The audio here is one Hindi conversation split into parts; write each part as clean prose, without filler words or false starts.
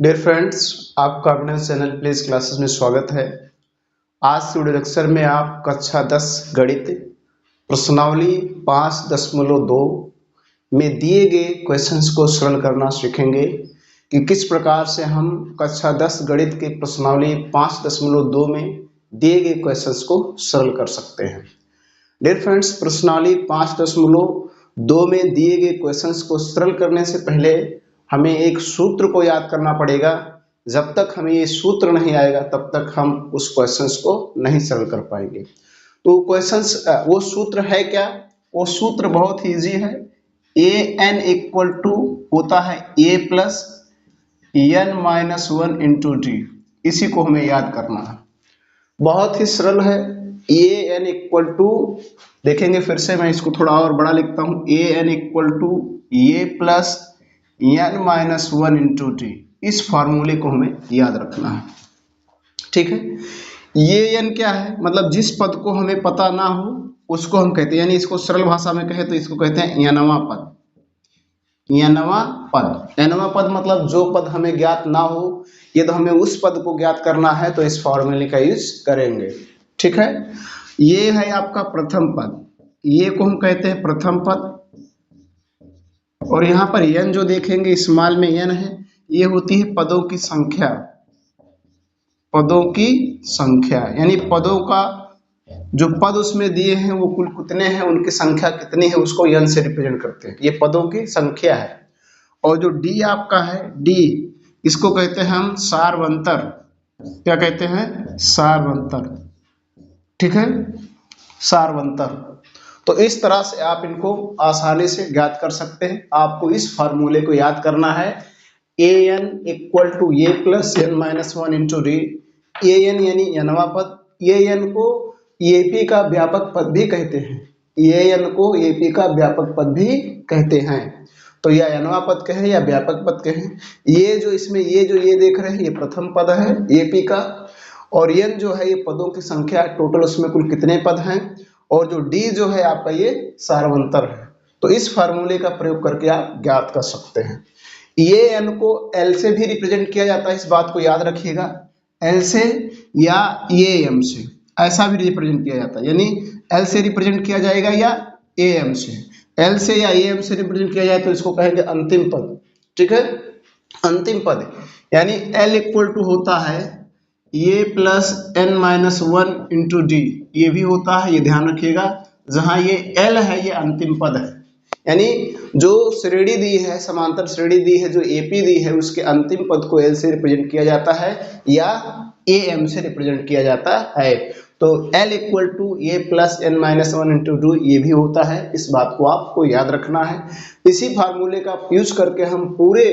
डियर फ्रेंड्स, आपका अपने चैनल प्लीज क्लासेस में स्वागत है। आज के वीडियो लेक्चर में आप कक्षा 10 गणित प्रश्नावली 5.2 में दिए गए क्वेश्चंस को सरल करना सीखेंगे कि किस प्रकार से हम कक्षा 10 गणित के प्रश्नावली 5.2 में दिए गए क्वेश्चंस को सरल कर सकते हैं। डियर फ्रेंड्स, प्रश्नावली 5.2 में दिए गए क्वेश्चंस को सरल करने से पहले हमें एक सूत्र को याद करना पड़ेगा। जब तक हमें ये सूत्र नहीं आएगा तब तक हम उस क्वेश्चंस को नहीं सरल कर पाएंगे। तो क्वेश्चंस वो सूत्र है क्या? वो सूत्र बहुत ही इजी है। ए एन इक्वल टू होता है A plus N minus 1 into D. इसी को हमें याद करना है, बहुत ही सरल है। ए एन इक्वल टू, देखेंगे फिर से, मैं इसको थोड़ा और बड़ा लिखता हूं। A N equal to A plus N minus 1 into T. इस फॉर्मूले को हमें याद रखना है, ठीक है। ये एन क्या है? मतलब जिस पद को हमें पता ना हो उसको हम कहते हैं, यानी इसको सरल भाषा में कहे तो इसको कहते हैं एनवां पद। एनवां पद, एनवां पद मतलब जो पद हमें ज्ञात ना हो। ये तो हमें उस पद को ज्ञात करना है तो इस फॉर्मूले का यूज करेंगे, ठीक है। ये है आपका प्रथम पद, ये को हम कहते हैं प्रथम पद। और यहाँ पर n जो देखेंगे स्मॉल में n है, ये होती है पदों की संख्या। पदों की संख्या यानी पदों का जो पद उसमें दिए हैं वो कुल कितने हैं, उनकी संख्या कितनी है, उसको n से रिप्रेजेंट करते हैं। ये पदों की संख्या है। और जो d आपका है, d इसको कहते हैं हम सारवंतर। क्या कहते हैं? सारवंतर, ठीक है, सारवंतर। तो इस तरह से आप इनको आसानी से ज्ञात कर सकते हैं। आपको इस फार्मूले को याद करना है। A N equal to A plus N minus 1 into D. A N यानी एनवां पद। ए एन को एपी का व्यापक पद भी कहते हैं। ए एन को एपी का व्यापक पद भी कहते हैं। तो या एनवां पद कहें या व्यापक पद कहें। ये जो इसमें ये जो ये देख रहे हैं ये प्रथम पद है एपी का। और एन जो है ये पदों की संख्या, टोटल उसमें कुल कितने पद हैं। और जो डी जो है आपका ये सारवंतर है। तो इस फार्मूले का प्रयोग करके आप ज्ञात कर सकते हैं। ये एन को एल से भी रिप्रेजेंट किया जाता है, इस बात को याद रखिएगा। एल से या ए एम से ऐसा भी रिप्रेजेंट किया जाता है, यानी एल से रिप्रेजेंट किया जाएगा या ए एम से। एल से या ए एम से रिप्रेजेंट किया जाए तो इसको कहेंगे अंतिम पद, ठीक है। अंतिम पद यानी एल इक्वल टू होता है A plus N minus 1 into D. ये भी होता है, ये ध्यान रखिएगा। जहां ये एल है ये अंतिम पद है, यानी जो श्रेणी दी है, समांतर श्रेणी दी है, जो एपी दी है, उसके अंतिम पद को एल से रिप्रेजेंट किया जाता है या ए एम से रिप्रेजेंट किया जाता है। तो L equal to A plus N minus 1 into D ये भी होता है। इस बात को आपको याद रखना है। इसी फार्मूले का यूज करके हम पूरे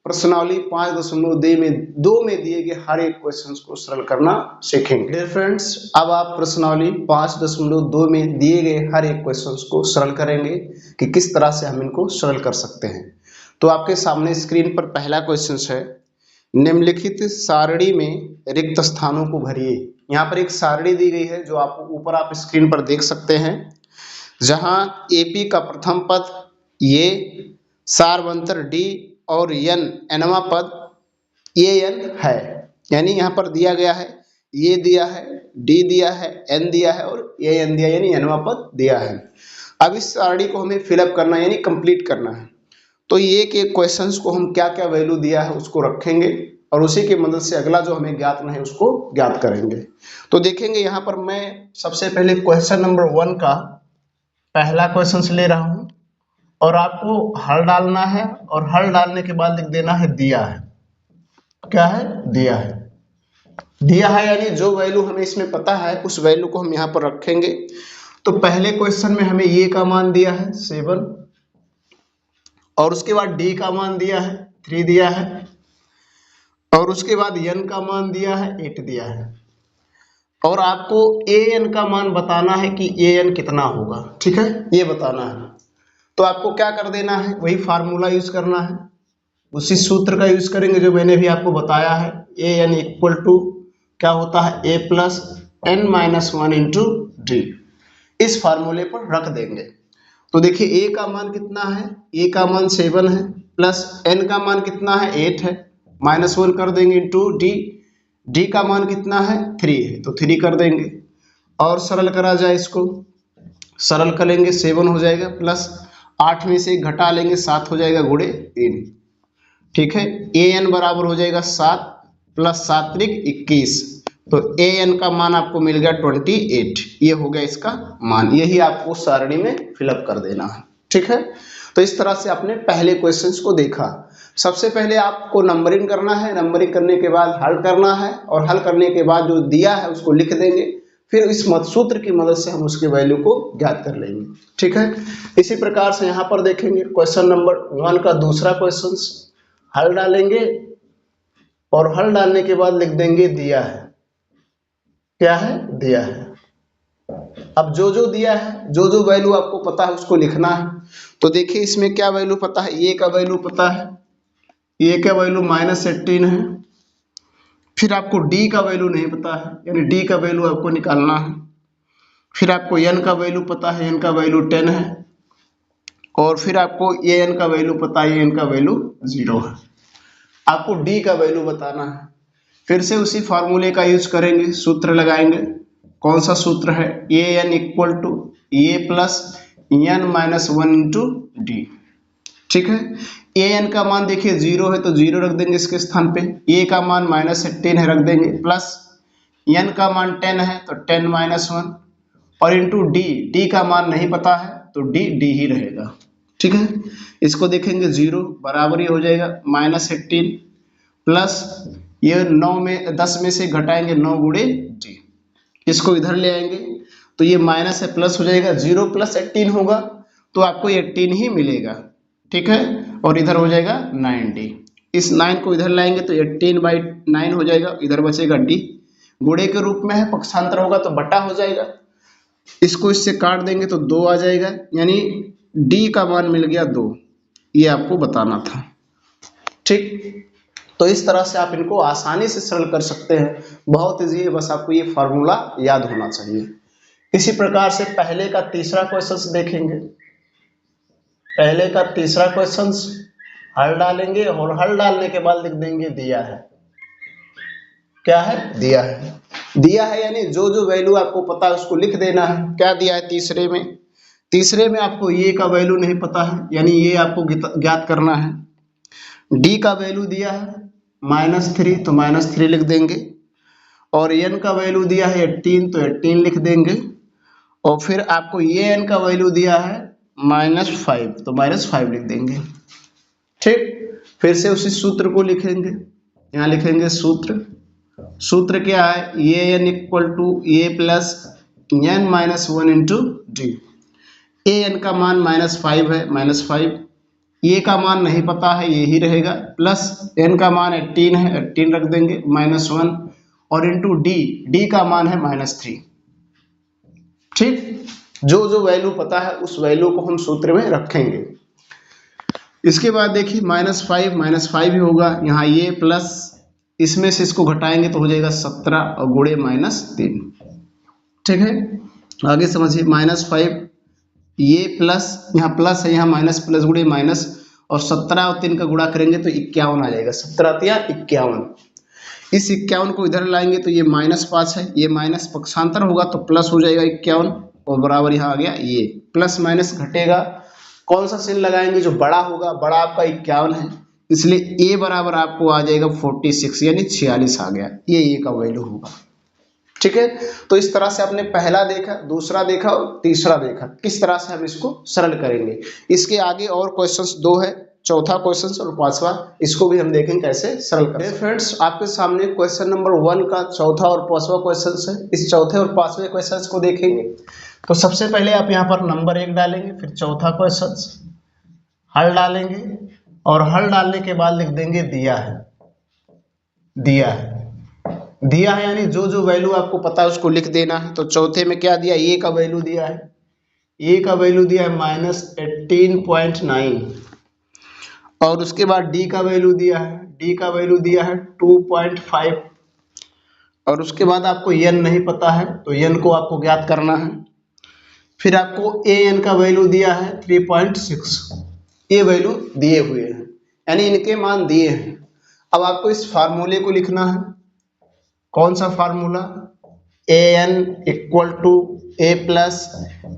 प्रश्नावली 5.2 में दिए गए हर एक क्वेश्चन को सरल करना सीखेंगे। डियर फ्रेंड्स, अब आप प्रश्नावली 5.2 में दिए गए हर एक क्वेश्चन को सरल करेंगे कि किस तरह से हम इनको सरल कर सकते हैं। तो आपके सामने स्क्रीन पर पहला क्वेश्चन है, निम्नलिखित सारणी में रिक्त स्थानों को भरिए। यहाँ पर एक सारणी दी गई है जो आप ऊपर आप स्क्रीन पर देख सकते हैं, जहां एपी का प्रथम पद ये, सारवंतर डी और एन एनवां पद ए एन है। यानी यहाँ पर दिया गया है, ये दिया है, डी दिया है, एन दिया है और ए एन दिया, यानी एनवां पद दिया है। अब इस सारणी को हमें फिलअप करना है, यानी कंप्लीट करना है। तो ये के क्वेश्चंस को हम क्या क्या वैल्यू दिया है उसको रखेंगे और उसी की मदद से अगला जो हमें ज्ञात नहीं है उसको ज्ञात करेंगे। तो देखेंगे यहाँ पर मैं सबसे पहले क्वेश्चन नंबर 1 का पहला क्वेश्चन ले रहा हूँ और आपको हल डालना है और हल डालने के बाद लिख देना है दिया है। क्या है? दिया है। दिया है यानी जो वैल्यू हमें इसमें पता है उस वैल्यू को हम यहाँ पर रखेंगे। तो पहले क्वेश्चन में हमें ये का मान दिया है 7 और उसके बाद डी का मान दिया है 3 दिया है और उसके बाद एन का मान दिया है 8 दिया है और आपको ए एन का मान बताना है कि ए एन कितना होगा, ठीक है, ये बताना है। तो आपको क्या कर देना है, वही फार्मूला यूज करना है, उसी सूत्र का यूज करेंगे जो मैंने भी आपको बताया है। ए एन इक्वल टू क्या होता है, A plus N minus 1 into D. इस फार्मूले पर रख देंगे। तो देखिए ए का मान कितना है, ए का मान 7 है प्लस एन का मान कितना है 8 है -1 कर देंगे इंटू डी, डी का मान कितना है 3 है तो 3 कर देंगे, और सरल करा जाए इसको, सरल करेंगे 7 हो जाएगा, प्लस 8 में से 1 घटा लेंगे 7 हो जाएगा गुणे 3, ठीक है। ए एन बराबर हो जाएगा 7 प्लस 7 त्रिक 21, तो ए एन का मान आपको मिल गया 28, ये हो गया इसका मान, यही आपको सारणी में फिलअप कर देना है, ठीक है। तो इस तरह से आपने पहले क्वेश्चंस को देखा। सबसे पहले आपको नंबरिंग करना है, नंबरिंग करने के बाद हल करना है, और हल करने के बाद जो दिया है उसको लिख देंगे, फिर इस सूत्र की मदद से हम उसके वैल्यू को ज्ञात कर लेंगे, ठीक है। इसी प्रकार से यहाँ पर देखेंगे क्वेश्चन नंबर 1 का दूसरा क्वेश्चन, हल डालेंगे और हल डालने के बाद लिख देंगे दिया है, क्या है दिया है। अब जो जो दिया है, जो जो वैल्यू आपको पता है उसको लिखना है। तो देखिए इसमें क्या वैल्यू पता है, ए का वैल्यू पता है, ए का वैल्यू -18 है, फिर आपको डी का वैल्यू नहीं पता है, यानी डी का वैल्यू आपको निकालना है, फिर आपको एन का वैल्यू पता है, एन का वैल्यू 10 है, और फिर आपको ए एन का वैल्यू पता है, एन का वैल्यू 0 है, आपको डी का वैल्यू बताना है। फिर से उसी फार्मूले का यूज करेंगे, सूत्र लगाएंगे, कौन सा सूत्र है, A N equal to A plus N minus 1 into D, ठीक है। ए एन का मान देखिए 0 है तो 0 रख देंगे इसके स्थान पे, ए का मान -18 है रख देंगे, प्लस एन का मान 10 है तो 10 - 1, और इंटू डी, डी का मान नहीं पता है तो डी डी ही रहेगा, ठीक है। इसको देखेंगे 0 बराबर ही हो जाएगा -18 प्लस ये 9 में 10 में से घटाएंगे 9 गुणे डी, इसको इधर ले आएंगे तो ये माइनस है प्लस हो जाएगा, 0 + 18 होगा तो आपको 18 ही मिलेगा, ठीक है। और इधर हो जाएगा 9d, इस 9 को इधर लाएंगे तो 18/9 हो जाएगा, इधर बचेगा d, गुणे के रूप में है, पक्षांतर होगा तो बटा हो जाएगा, इसको इससे काट देंगे तो 2 आ जाएगा, यानी d का मान मिल गया 2, ये आपको बताना था, ठीक। तो इस तरह से आप इनको आसानी से सरल कर सकते हैं, बहुत ईजी है, बस आपको ये फार्मूला याद होना चाहिए। इसी प्रकार से पहले का तीसरा क्वेश्चन देखेंगे, पहले का तीसरा क्वेश्चन हल डालेंगे और हल डालने के बाद लिख देंगे दिया है, क्या है दिया है, दिया है यानी जो जो वैल्यू आपको पता है उसको लिख देना है। क्या दिया है तीसरे में, तीसरे में आपको ये का वैल्यू नहीं पता है, यानी ये आपको ज्ञात करना है। डी का वैल्यू दिया है -3 तो -3 लिख देंगे, और एन का वैल्यू दिया है 18 तो 18 लिख देंगे, और फिर आपको ये एन का वैल्यू दिया है -5 तो -5 लिख देंगे, ठीक। फिर से उसी सूत्र को लिखेंगे, यहाँ लिखेंगे सूत्र, सूत्र क्या है, ये N equal to A plus N -1 into D, A N का मान -5 है, -5, ए का मान नहीं पता है ये ही रहेगा, प्लस एन का मान 18 है, 18 रख देंगे, -1, और इंटू डी, डी का मान है -3, ठीक। जो जो वैल्यू पता है उस वैल्यू को हम सूत्र में रखेंगे। इसके बाद देखिए -5 ही होगा, यहाँ ये प्लस इसमें से इसको घटाएंगे तो हो जाएगा 17 और गुणे -3, ठीक है। आगे समझिए -5 ये प्लस, यहाँ प्लस है, यहाँ माइनस, प्लस गुणे माइनस, और 17 और 3 का गुणा करेंगे तो 51 आ जाएगा, 17 या 51, इस 51 को इधर लाएंगे तो ये -5 है, ये माइनस पक्षांतर होगा तो प्लस हो जाएगा 51, और बराबर यहाँ आ गया, ये प्लस माइनस घटेगा, कौन सा चिन्ह लगाएंगे जो बड़ा होगा, बड़ा आपका 51 है, इसलिए ए बराबर आपको आ जाएगा 46 यानी 46 आ गया, ये ए का वैल्यू होगा, ठीक है। तो इस तरह से आपने पहला देखा, दूसरा देखा और तीसरा देखा, किस तरह से हम इसको सरल करेंगे। इसके आगे और क्वेश्चंस 2 है, चौथा क्वेश्चन और पांचवा, इसको भी हम देखेंगे कैसे सरल करें। फ्रेंड्स आपके सामने क्वेश्चन नंबर 1 का चौथा और पांचवा क्वेश्चन है, इस चौथे और पांचवे क्वेश्चन को देखेंगे। तो सबसे पहले आप यहाँ पर नंबर 1 डालेंगे, फिर चौथा क्वेश्चन हल डालेंगे, और हल डालने के बाद लिख देंगे दिया है, दिया है, दिया है यानी जो जो वैल्यू आपको पता है उसको लिख देना है। तो चौथे में क्या दिया, ए का वैल्यू दिया है, ए का वैल्यू दिया है -18.9, और उसके बाद डी का वैल्यू दिया है, डी का वैल्यू दिया है 2.5, और उसके बाद आपको एन नहीं पता है तो एन को आपको ज्ञात करना है। फिर आपको ए एन का वैल्यू दिया है 3.6, ये वैल्यू दिए हुए हैं, यानी इनके मान दिए हैं। अब आपको इस फार्मूले को लिखना है। कौन सा formula? A N equal to A plus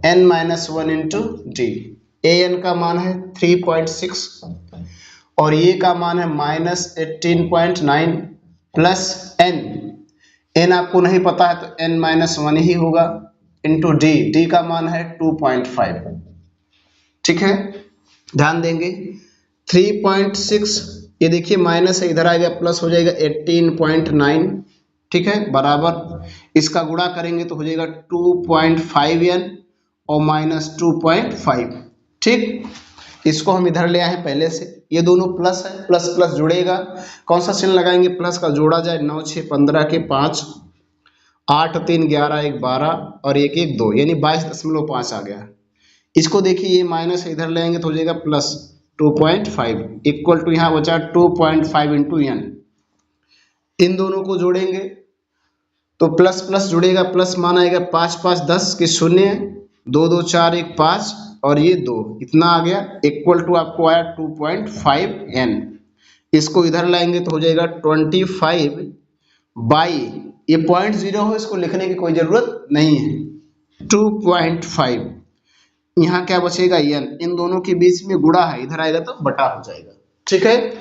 N minus one into D. A N का मान है 3.6 और ये का मान है -18.9 प्लस एन। एन आपको नहीं पता है तो एन माइनस वन ही होगा इंटू डी। डी का मान है 2.5। ठीक है, ध्यान देंगे 3.6, ये देखिए माइनस है, इधर आएगा प्लस हो जाएगा 18.9। ठीक है, बराबर इसका गुणा करेंगे तो हो जाएगा 2.5n और -2.5। ठीक, इसको हम इधर ले आए हैं पहले से, ये दोनों प्लस है, प्लस प्लस जुड़ेगा। कौन सा चिन्ह लगाएंगे? प्लस का। जोड़ा जाए 9 6 15 के 5, 8 3 11 1 12 और 1 1 2, यानी 22.5 आ गया। इसको देखिए ये माइनस है, इधर ले आएंगे तो हो जाएगा प्लस 2.5 इक्वल टू यहाँ बचा 2.5 इंटू एन। इन दोनों को जोड़ेंगे तो प्लस प्लस जुड़ेगा, प्लस मान आएगा 5 5 10 के 0, 2 2 4 1 5 और ये 2, इतना आ गया इक्वल टू आपको आया 2.5n। इसको इधर लाएंगे तो हो जाएगा 25 बाई, ये 0.0 हो, इसको लिखने की कोई जरूरत नहीं है। 2.5 यहाँ क्या बचेगा n, इन दोनों के बीच में गुणा है, इधर आएगा तो बटा हो जाएगा। ठीक है,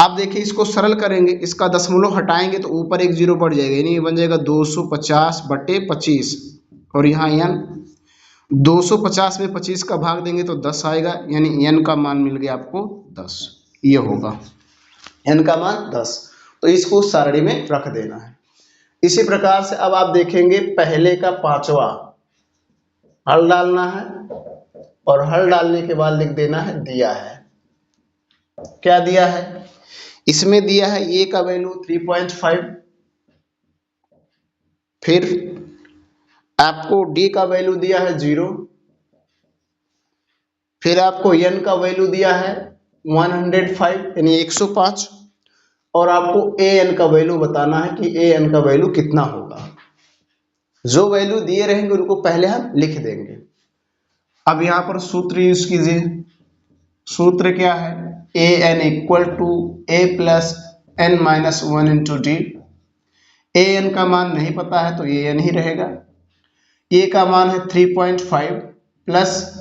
आप देखिए इसको सरल करेंगे, इसका दशमलव हटाएंगे तो ऊपर एक जीरो बढ़ जाएगा, यानी बन जाएगा 250/25 और यहाँ n 250 में 25 का भाग देंगे तो 10 आएगा, यानी n का मान मिल गया आपको 10। ये होगा n का मान 10, तो इसको सारणी में रख देना है। इसी प्रकार से अब आप देखेंगे पहले का पांचवा हल डालना है और हल डालने के बाद लिख देना है दिया है। क्या दिया है? इसमें दिया है a का वैल्यू 3.5, फिर आपको d का वैल्यू दिया है 0, फिर आपको n का वैल्यू दिया है 105 यानी 105 और आपको an का वैल्यू बताना है कि an का वैल्यू कितना होगा। जो वैल्यू दिए रहेंगे उनको पहले हम लिख देंगे। अब यहाँ पर सूत्र यूज कीजिए। सूत्र क्या है? an equal to a plus n minus one into D. an का मान नहीं पता है तो an ही रहेगा। a का मान है 3.5 प्लस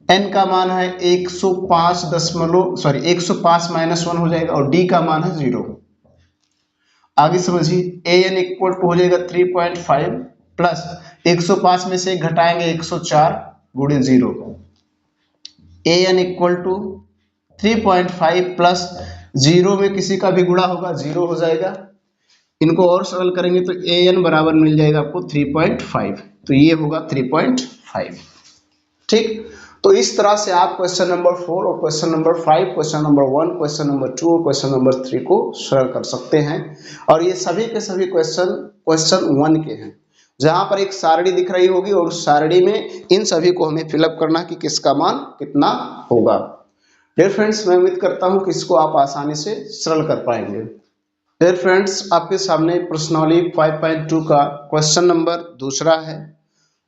n का मान है 105 माइनस वन हो जाएगा और d का मान है 0। आगे समझिए an इक्वल टू हो जाएगा 3.5 प्लस 105 में से घटाएंगे 104 गुणे 0। an इक्वल टू 3.5 प्लस 0 में किसी का भी गुणा होगा 0 हो जाएगा। इनको और सरल करेंगे तो an बराबर मिल जाएगा आपको 3.5, तो ये होगा 3.5। ठीक, तो इस तरह से आप क्वेश्चन नंबर 4 और question number 5, question number 1, question number 2 और क्वेश्चन नंबर 3 को सरल कर सकते हैं। और ये सभी के सभी क्वेश्चन 1 के हैं, जहां पर एक सारणी दिख रही होगी और उस सारणी में इन सभी को हमें फिलअप करना कि किसका मान कितना होगा। डियर फ्रेंड्स, मैं उम्मीद करता हूं कि इसको आप आसानी से सरल कर पाएंगे। डियर फ्रेंड्स, आपके सामने प्रश्नावली 5.2 का क्वेश्चन नंबर दूसरा है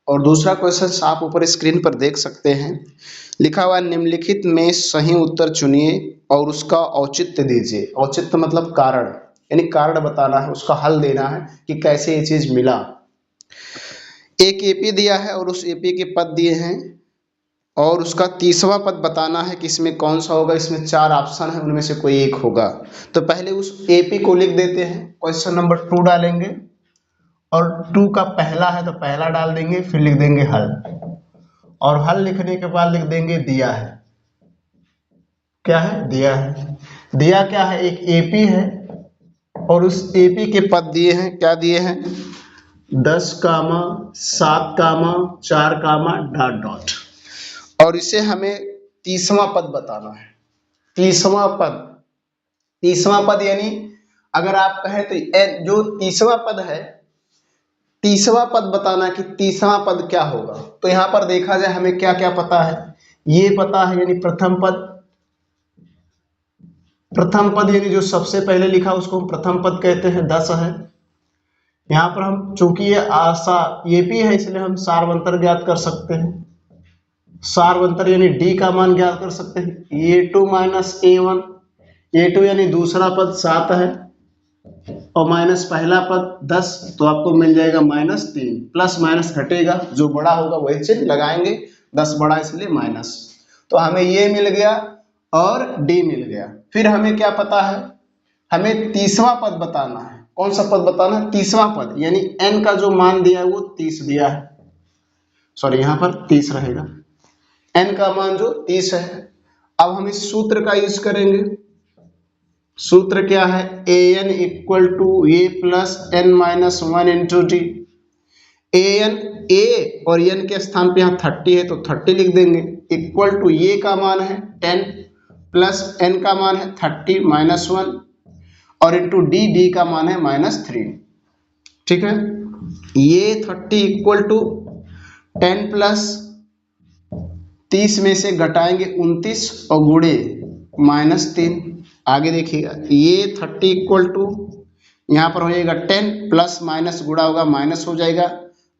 और दूसरा क्वेश्चन आप ऊपर स्क्रीन पर देख सकते हैं। लिखा हुआ निम्नलिखित में सही उत्तर चुनिए और उसका औचित्य दीजिए। औचित्य मतलब कारण, यानी कारण बताना है, उसका हल देना है कि कैसे ये चीज मिला। एक एपी दिया है और उस एपी के पद दिए हैं और उसका 30वां पद बताना है कि इसमें कौन सा होगा। इसमें 4 ऑप्शन है, उनमें से कोई एक होगा। तो पहले उस एपी को लिख देते हैं। क्वेश्चन नंबर 2 डालेंगे और 2 का पहला है तो पहला डाल देंगे, फिर लिख देंगे हल और हल लिखने के बाद लिख देंगे दिया है। क्या है? दिया है। दिया क्या है? एक एपी है और उस एपी के पद दिए हैं। क्या दिए हैं? 10, 7, 4, डॉट और इसे हमें 30वां पद बताना है। 30वां पद यानी अगर आप कहें तो जो 30वां पद है, 30वां पद बताना कि 30वां पद क्या होगा। तो यहां पर देखा जाए हमें क्या क्या पता है। ये पता है यानी प्रथम पद यानी जो सबसे पहले लिखा उसको हम प्रथम पद कहते हैं, 10 है। यहाँ पर हम चूंकि ये भी है इसलिए हम सार्वंतर ज्ञात कर सकते हैं। सार्वंतर यानी d का मान ज्ञात कर सकते हैं। a2 - a1 a2 यानी दूसरा पद 7 है और माइनस पहला पद 10, तो आपको मिल जाएगा -3। प्लस माइनस घटेगा, जो बड़ा होगा वही चिन्ह लगाएंगे, 10 बड़ा इसलिए माइनस। तो हमें ये मिल गया और डी मिल गया। फिर हमें क्या पता है, हमें तीसरा पद बताना है। कौन सा पद बताना है? तीसरा पद, यानी n का जो मान दिया है वो 30 दिया है, सॉरी यहाँ पर 30 रहेगा, n का मान जो 30 है। अब हम इस सूत्र का यूज करेंगे। सूत्र क्या है? A N equal to A plus N minus 1 into D. A और एन के स्थान पे यहाँ 30 है तो 30 लिख देंगे, इक्वल टू ए का मान है 10 प्लस एन का मान है 30 माइनस 1 और इंटू डी का मान है -3। ठीक है, ये 30 इक्वल टू 10 प्लस 30 में से घटाएंगे 29 और गुणे -3। आगे देखिएगा, ये 30 इक्वल टू यहाँ पर हो जाएगा 10 प्लस माइनस गुणा होगा माइनस हो जाएगा,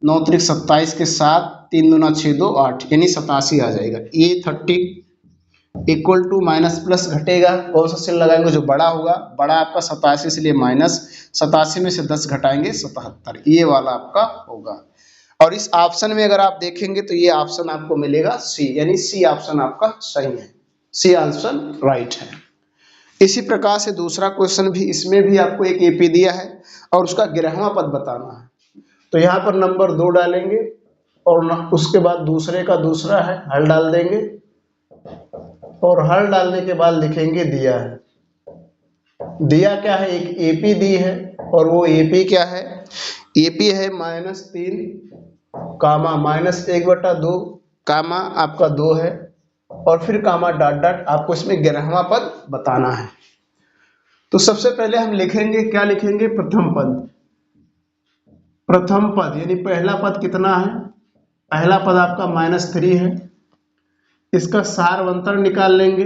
9 त्रिक 27 के साथ 3 दूना 6 2 8 यानी 87 आ जाएगा। ये 30 इक्वल टू माइनस प्लस घटेगा, कौन सा चिन्ह लगाएंगे? जो बड़ा होगा, बड़ा आपका 87 इसलिए माइनस, 87 में से 10 घटाएंगे 77, ये वाला आपका होगा। और इस ऑप्शन में अगर आप देखेंगे तो ये ऑप्शन आपको मिलेगा सी, यानी सी ऑप्शन आपका सही है, सी ऑप्शन राइट है। इसी प्रकार से दूसरा क्वेश्चन भी, इसमें भी आपको एक एपी दिया है और उसका 11वां पद बताना है। तो यहाँ पर नंबर 2 डालेंगे और उसके बाद दूसरे का दूसरा है, हल डाल देंगे और हल डालने के बाद लिखेंगे दिया है। दिया क्या है? एक एपी दी है और वो एपी क्या है? एपी है -3 कामा -1/2 कामा आपका 2 है और फिर कामा डॉट डॉट, आपको इसमें 11वां पद बताना है। तो सबसे पहले हम लिखेंगे, क्या लिखेंगे? प्रथम पद। प्रथम पद यानी पहला पद कितना है? पहला पद आपका -3 है, इसका सारवंतर निकाल लेंगे।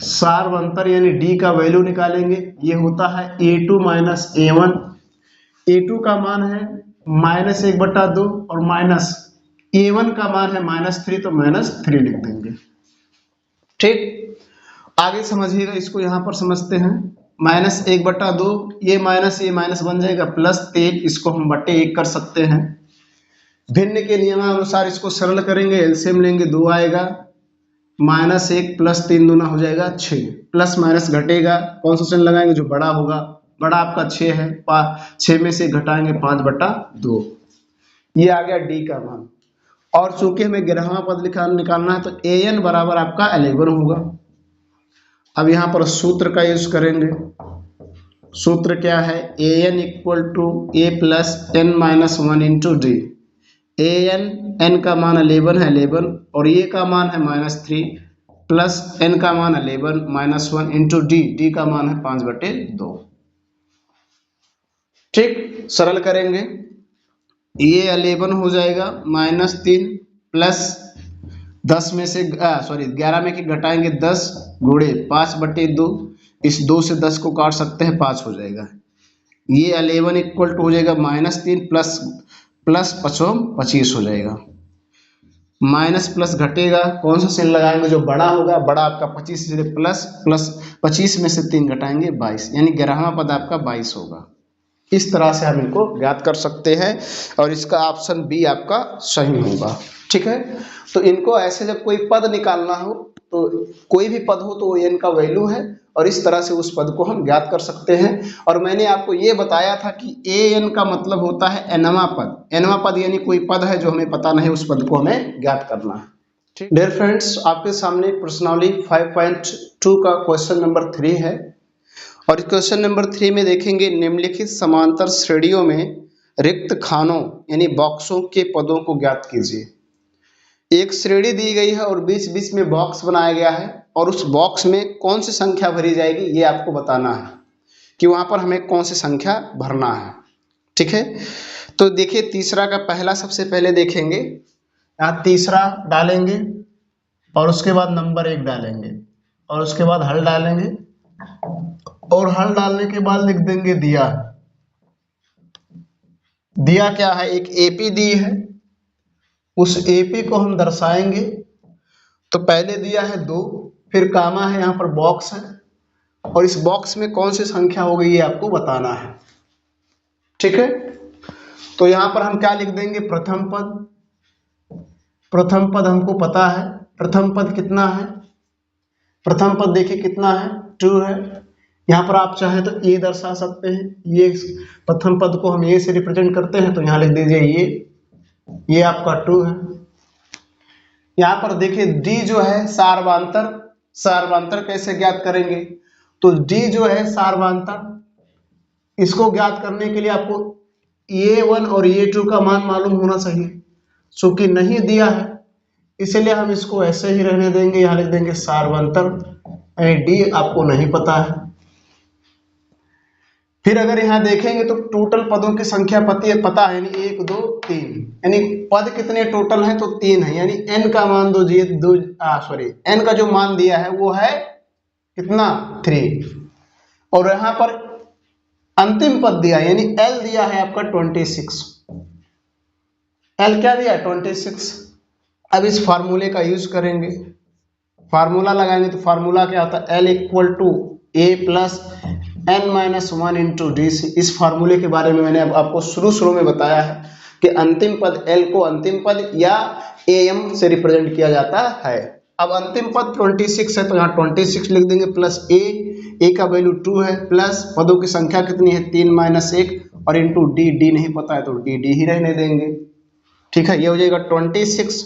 सारवंतर यानी डी का वैल्यू निकालेंगे, ये होता है a2 माइनस a1। a2 का मान है -1/2 और माइनस a1 का मान है -3, तो -3 लिख देंगे। ठीक, आगे समझिएगा, इसको यहां पर समझते हैं। -1/2, ये माइनस बन जाएगा +3, इसको हम बटे 1 कर सकते हैं। भिन्न के नियमानुसार इसको सरल करेंगे, एलसीएम लेंगे, 2 आएगा, -1 + 3 दूना हो जाएगा 6, प्लस माइनस घटेगा, कौन सा चिन्ह लगाएंगे? जो बड़ा होगा, बड़ा आपका 6 है, 6 में से घटाएंगे 5/2, ये आ गया डी का मान। और चूंकि हमें 11वां पद निकालना है तो an बराबर आपका 11 होगा। अब यहाँ पर सूत्र का यूज करेंगे। सूत्र क्या है? an equal to a plus n minus 1 into D. n का मान 11 है, 11 और a का मान है -3 प्लस n का मान 11 माइनस 1 इंटू डी का मान है 5/2। ठीक, सरल करेंगे, ये 11 हो जाएगा -3 प्लस 10 में से 11 में के घटाएंगे 10 गुणे 5/2, इस 2 से 10 को काट सकते हैं, 5 हो जाएगा। ये 11 इक्वल टू हो जाएगा -3 प्लस 25 हो जाएगा। माइनस प्लस घटेगा, कौन सा चिन्ह लगाएंगे? जो बड़ा होगा, बड़ा आपका 25 से प्लस 25 में से 3 घटाएंगे 22, यानी 11वां पद आपका 22 होगा। इस तरह से हम इनको ज्ञात कर सकते हैं और इसका ऑप्शन बी आपका सही होगा। ठीक है, तो इनको ऐसे जब कोई पद निकालना हो, तो कोई भी पद हो तो वो n का वैल्यू है और इस तरह से उस पद को हम ज्ञात कर सकते हैं। और मैंने आपको ये बताया था कि an का मतलब होता है nवां पद। nवां पद यानी कोई पद है जो हमें पता नहीं, उस पद को हमें ज्ञात करना है। ठीक, डियर फ्रेंड्स, आपके सामने प्रश्नावली 5.2 का क्वेश्चन नंबर 3 है और क्वेश्चन नंबर 3 में देखेंगे, निम्नलिखित समांतर श्रेणियों में रिक्त खानों यानी बॉक्सों के पदों को ज्ञात कीजिए। एक श्रेणी दी गई है और बीच बीच में बॉक्स बनाया गया है और उस बॉक्स में कौन सी संख्या भरी जाएगी, ये आपको बताना है कि वहां पर हमें कौन सी संख्या भरना है। ठीक है, तो देखिए तीसरा का पहला, सबसे पहले देखेंगे, यहाँ तीसरा डालेंगे और उसके बाद नंबर 1 डालेंगे और उसके बाद हल डालेंगे और हल डालने के बाद लिख देंगे दिया। दिया क्या है? एक एपी दी है, उस एपी को हम दर्शाएंगे। तो पहले दिया है 2, फिर कामा है, यहाँ पर बॉक्स है, और इस बॉक्स में कौन सी संख्या हो गई ये आपको बताना है। ठीक है, तो यहाँ पर हम क्या लिख देंगे, प्रथम पद। प्रथम पद हमको पता है, प्रथम पद कितना है, प्रथम पद देखिए कितना है, 2 है। यहाँ पर आप चाहे तो ए दर्शा सकते हैं, ये प्रथम पद को हम ए से रिप्रेजेंट करते हैं, तो यहाँ लिख दीजिए ये आपका 2 है। यहाँ पर देखिए डी जो है सार्वधातुक, सार्वधातुक कैसे ज्ञात करेंगे, तो डी जो है सार्वधातुक, इसको ज्ञात करने के लिए आपको A1 और A2 का मान मालूम होना चाहिए, चूंकि नहीं दिया है इसलिए हम इसको ऐसे ही रहने देंगे, यहाँ लिख देंगे सार्वधातुक, डी आपको नहीं पता है। फिर अगर यहाँ देखेंगे तो टोटल पदों की संख्या पता है, यानी 1 2 3, यानी पद कितने टोटल हैं, तो 3 है, यानी n का मान n का जो मान दिया है वो है कितना, 3, और यहाँ पर अंतिम पद दिया है, यानी l दिया है आपका 26, l क्या दिया है 26। अब इस फार्मूले का यूज करेंगे, फार्मूला लगाएंगे तो फार्मूला क्या होता है, l equal to a plus n-1 into D C. इस फार्मूले के बारे में मैंने आपको शुरू में बताया है कि अंतिम पद l को अंतिम पद या am से रिप्रेजेंट किया जाता है। अब अंतिम पद 26 है तो यहाँ 26 लिख देंगे, प्लस a का वैल्यू 2 है, प्लस पदों की संख्या कितनी है 3 - 1, और इंटू डी नहीं पता है तो डी ही रहने देंगे। ठीक है, ये हो जाएगा 26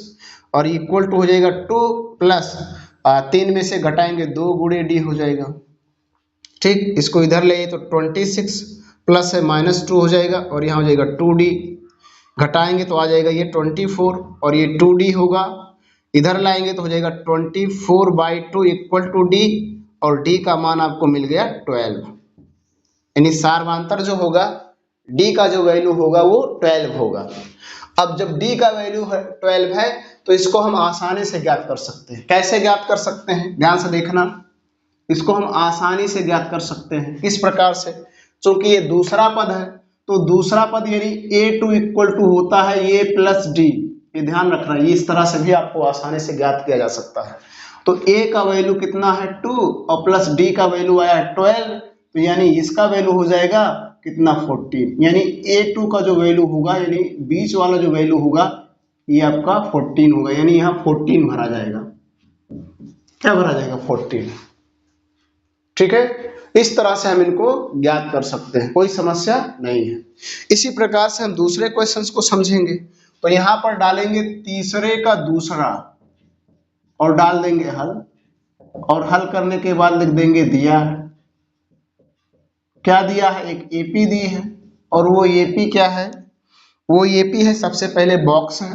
और इक्वल टू हो जाएगा 2 प्लस 3 में से घटाएंगे 2 गुणे डी हो जाएगा। ठीक, इसको इधर ले तो 26 प्लस है -2 हो जाएगा, और यहाँ हो जाएगा 2d, घटाएंगे तो आ जाएगा ये 24 और ये 2d होगा, इधर लाएंगे तो हो जाएगा 24/2 इक्वल टू d, और d का मान आपको मिल गया 12, यानी सार्वधातुक जो होगा d का जो वैल्यू होगा वो 12 होगा। अब जब d का वैल्यू 12 है तो इसको हम आसानी से ज्ञात कर सकते हैं। कैसे ज्ञात कर सकते हैं, ध्यान से देखना, इसको हम आसानी से ज्ञात कर सकते हैं। किस प्रकार से, क्योंकि ये दूसरा पद है तो दूसरा पद यानी a2 इक्वल टू होता है a प्लस डी, ये ध्यान रखना, ये इस तरह से भी आपको आसानी से ज्ञात किया जा सकता है। तो a का वैल्यू कितना है 2 और प्लस d का वैल्यू आया है 12, तो यानी इसका वैल्यू हो जाएगा कितना 14, यानी a2 का जो वैल्यू होगा, यानी बीच वाला जो वैल्यू होगा ये आपका 14 होगा, यानी यहाँ 14 भरा जाएगा। क्या भरा जाएगा 14। ठीक है, इस तरह से हम इनको ज्ञात कर सकते हैं, कोई समस्या नहीं है। इसी प्रकार से हम दूसरे क्वेश्चंस को समझेंगे, तो यहाँ पर डालेंगे तीसरे का दूसरा और डाल देंगे हल, और हल करने के बाद लिख देंगे दिया है, क्या दिया है, एक एपी दी है, और वो एपी क्या है, वो एपी है सबसे पहले बॉक्स है,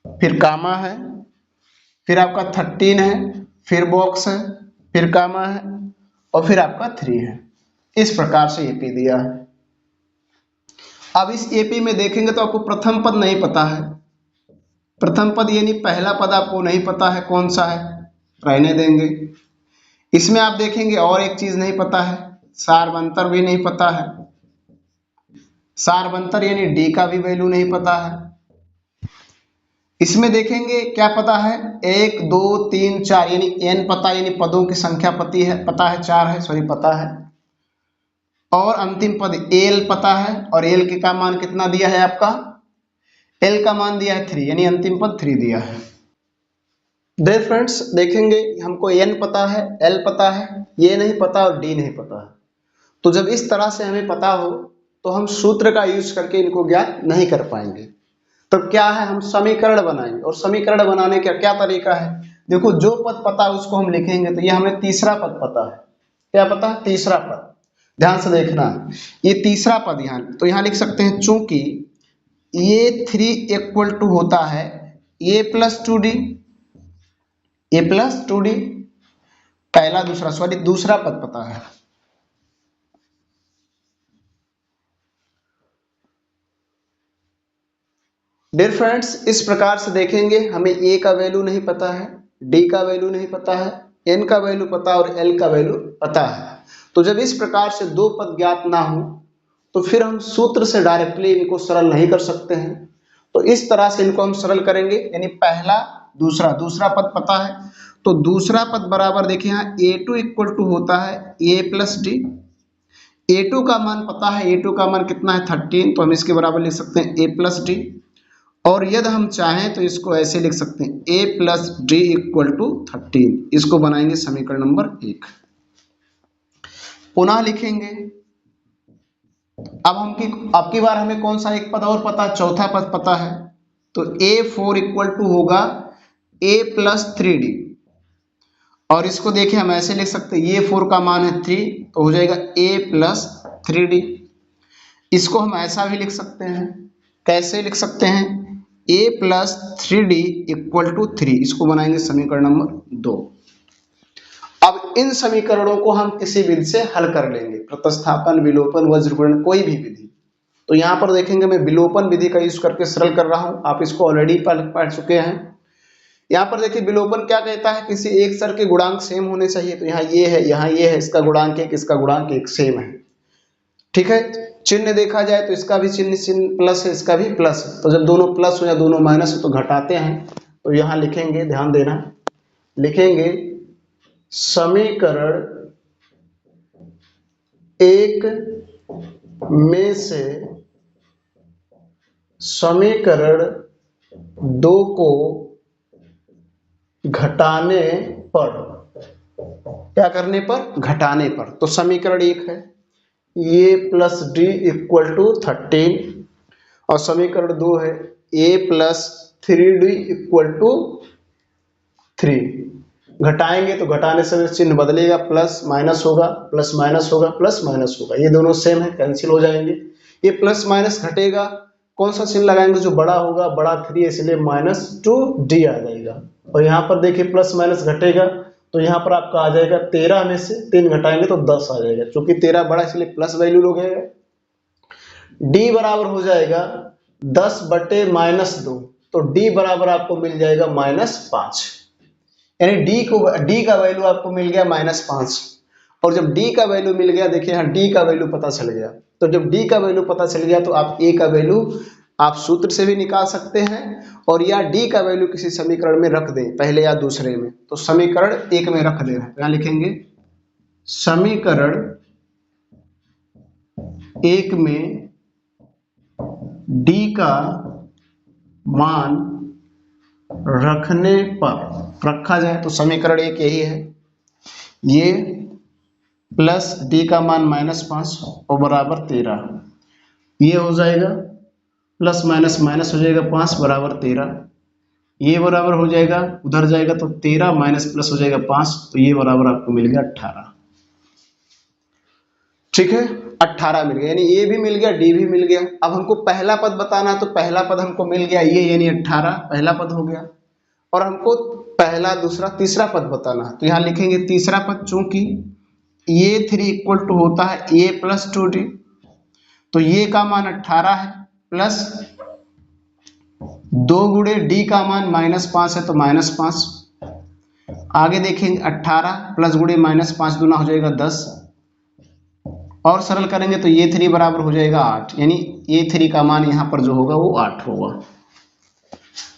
फिर कामा है, फिर आपका 13 है, फिर बॉक्स है, फिर कामा है, और फिर आपका 3 है। इस प्रकार से एपी दिया है। अब इस एपी में देखेंगे तो आपको प्रथम पद नहीं पता है, प्रथम पद यानी पहला पद आपको नहीं पता है कौन सा है, रहने देंगे। इसमें आप देखेंगे और एक चीज नहीं पता है, सार्वधातुक भी नहीं पता है, सार्वधातुक यानी डी का भी वैल्यू नहीं पता है। इसमें देखेंगे क्या पता है, 1 2 3 4 यानी n पता, यानी पदों की संख्या पता है 4 है, सॉरी पता है, और अंतिम पद l पता है, और l का मान कितना दिया है आपका, l का मान दिया है 3, यानी अंतिम पद 3 दिया है। डियर फ्रेंड्स, देखेंगे हमको n पता है, l पता है, ये नहीं पता और d नहीं पता है। तो जब इस तरह से हमें पता हो तो हम सूत्र का यूज करके इनको ज्ञात नहीं कर पाएंगे। तो क्या है, हम समीकरण बनाएंगे, और समीकरण बनाने का क्या तरीका है, देखो जो पद पता है उसको हम लिखेंगे। तो ये हमें तीसरा पद पता है, क्या पता है, तीसरा पद, ध्यान से देखना, ये तीसरा पद यहाँ, तो यहाँ लिख सकते हैं चूंकि ये 3 इक्वल टू होता है a plus 2d, a plus 2d, पहला दूसरा सॉरी दूसरा पद पता है। डियर फ्रेंड्स, इस प्रकार से देखेंगे, हमें a का वैल्यू नहीं पता है, d का वैल्यू नहीं पता है, n का वैल्यू पता और l का वैल्यू पता है। तो जब इस प्रकार से दो पद ज्ञात ना हो तो फिर हम सूत्र से डायरेक्टली इनको सरल नहीं कर सकते हैं। तो इस तरह से इनको हम सरल करेंगे, यानी पहला दूसरा पद पता है तो दूसरा पद बराबर देखिए यहाँ a2 इक्वल टू होता है a प्लस डी। a2 का मान पता है, a2 का मान कितना है 13, तो हम इसके बराबर लिख सकते हैं a प्लस डी। और यदि हम चाहें तो इसको ऐसे लिख सकते हैं a plus D equal to 13। इसको बनाएंगे समीकरण नंबर 1। पुनः लिखेंगे। अब अब की बार हमें कौन सा एक पद और पता, चौथा पद पता है, तो a4 इक्वल टू होगा a प्लस 3d। और इसको देखिए हम ऐसे लिख सकते हैं, ये 4 का मान है 3, तो हो जाएगा a प्लस 3d। इसको हम ऐसा भी लिख सकते हैं, कैसे लिख सकते हैं, a plus 3d equal to 3। इसको बनाएंगे समीकरण नंबर 2। अब इन समीकरणों को हम किसी विधि से हल कर लेंगे, प्रतिस्थापन, विलोपन, वज्रगुणन, कोई भी विधि। तो यहाँ पर देखेंगे मैं विलोपन विधि का यूज करके सरल कर रहा हूँ, आप इसको ऑलरेडी पढ़ चुके हैं। यहाँ पर देखिए विलोपन क्या कहता है, किसी एक चर के गुणांक सेम होने चाहिए। तो यहाँ ये है, यहाँ ये है, इसका गुणांक एक, इसका गुणांक एक सेम है, ठीक है। चिन्ह देखा जाए तो इसका भी चिन्ह प्लस है, इसका भी प्लस है। तो जब दोनों प्लस हो या दोनों माइनस हो तो घटाते हैं। तो यहाँ लिखेंगे, ध्यान देना, लिखेंगे समीकरण 1 में से समीकरण 2 को घटाने पर, क्या करने पर, घटाने पर। तो समीकरण 1 है a plus D equal to 13, और समीकरण 2 है a plus 3d equal to 3। घटाएंगे तो घटाने से चिन्ह बदलेगा, प्लस माइनस होगा, प्लस माइनस होगा, प्लस माइनस होगा, ये दोनों सेम है, कैंसिल हो जाएंगे। ये प्लस माइनस घटेगा, कौन सा चिन्ह लगाएंगे, जो बड़ा होगा, बड़ा 3 इसलिए -2d आ जाएगा। और यहाँ पर देखिए प्लस माइनस घटेगा, तो यहाँ पर आपका आ जाएगा 13 में से 3 घटाएंगे तो 10 आ जाएगा, क्योंकि 13 बड़ा इसलिए प्लस वैल्यू लोगे। d बराबर हो जाएगा 10 बटे -2, तो d बराबर आपको मिल जाएगा -5, यानी d का वैल्यू आपको मिल गया -5। और जब d का वैल्यू मिल गया, देखिए यहाँ d का वैल्यू पता चल गया, तो जब d का वैल्यू पता चल गया तो आप a का वैल्यू आप सूत्र से भी निकाल सकते हैं, और या d का वैल्यू किसी समीकरण में रख दें, पहले या दूसरे में। तो समीकरण 1 में रख देना, यहाँ लिखेंगे समीकरण 1 में d का मान रखने पर, रखा जाए तो समीकरण 1 यही है, ये प्लस d का मान -5 और बराबर 13, ये हो जाएगा प्लस माइनस माइनस हो जाएगा 5 बराबर 13, ये बराबर हो जाएगा, उधर जाएगा तो 13 माइनस प्लस हो जाएगा 5, तो ये बराबर आपको मिल गया 18। ठीक है, 18 मिल गया, यानी ए भी मिल गया, डी भी मिल गया। अब हमको पहला पद बताना है, तो पहला पद हमको मिल गया ये, यानी 18 पहला पद हो गया। और हमको पहला, दूसरा, तीसरा पद बताना है, तो यहाँ लिखेंगे तीसरा पद, चूंकि ये 3 इक्वल टू होता है a प्लस 2d, तो ये का मान 18 है, प्लस 2 गुणे d का मान -5 है तो -5। आगे देखेंगे 18 प्लस गुणे -5 दूना हो जाएगा 10, और सरल करेंगे तो ये 3 बराबर हो जाएगा 8, यानी ये 3 का मान यहाँ पर जो होगा वो 8 होगा।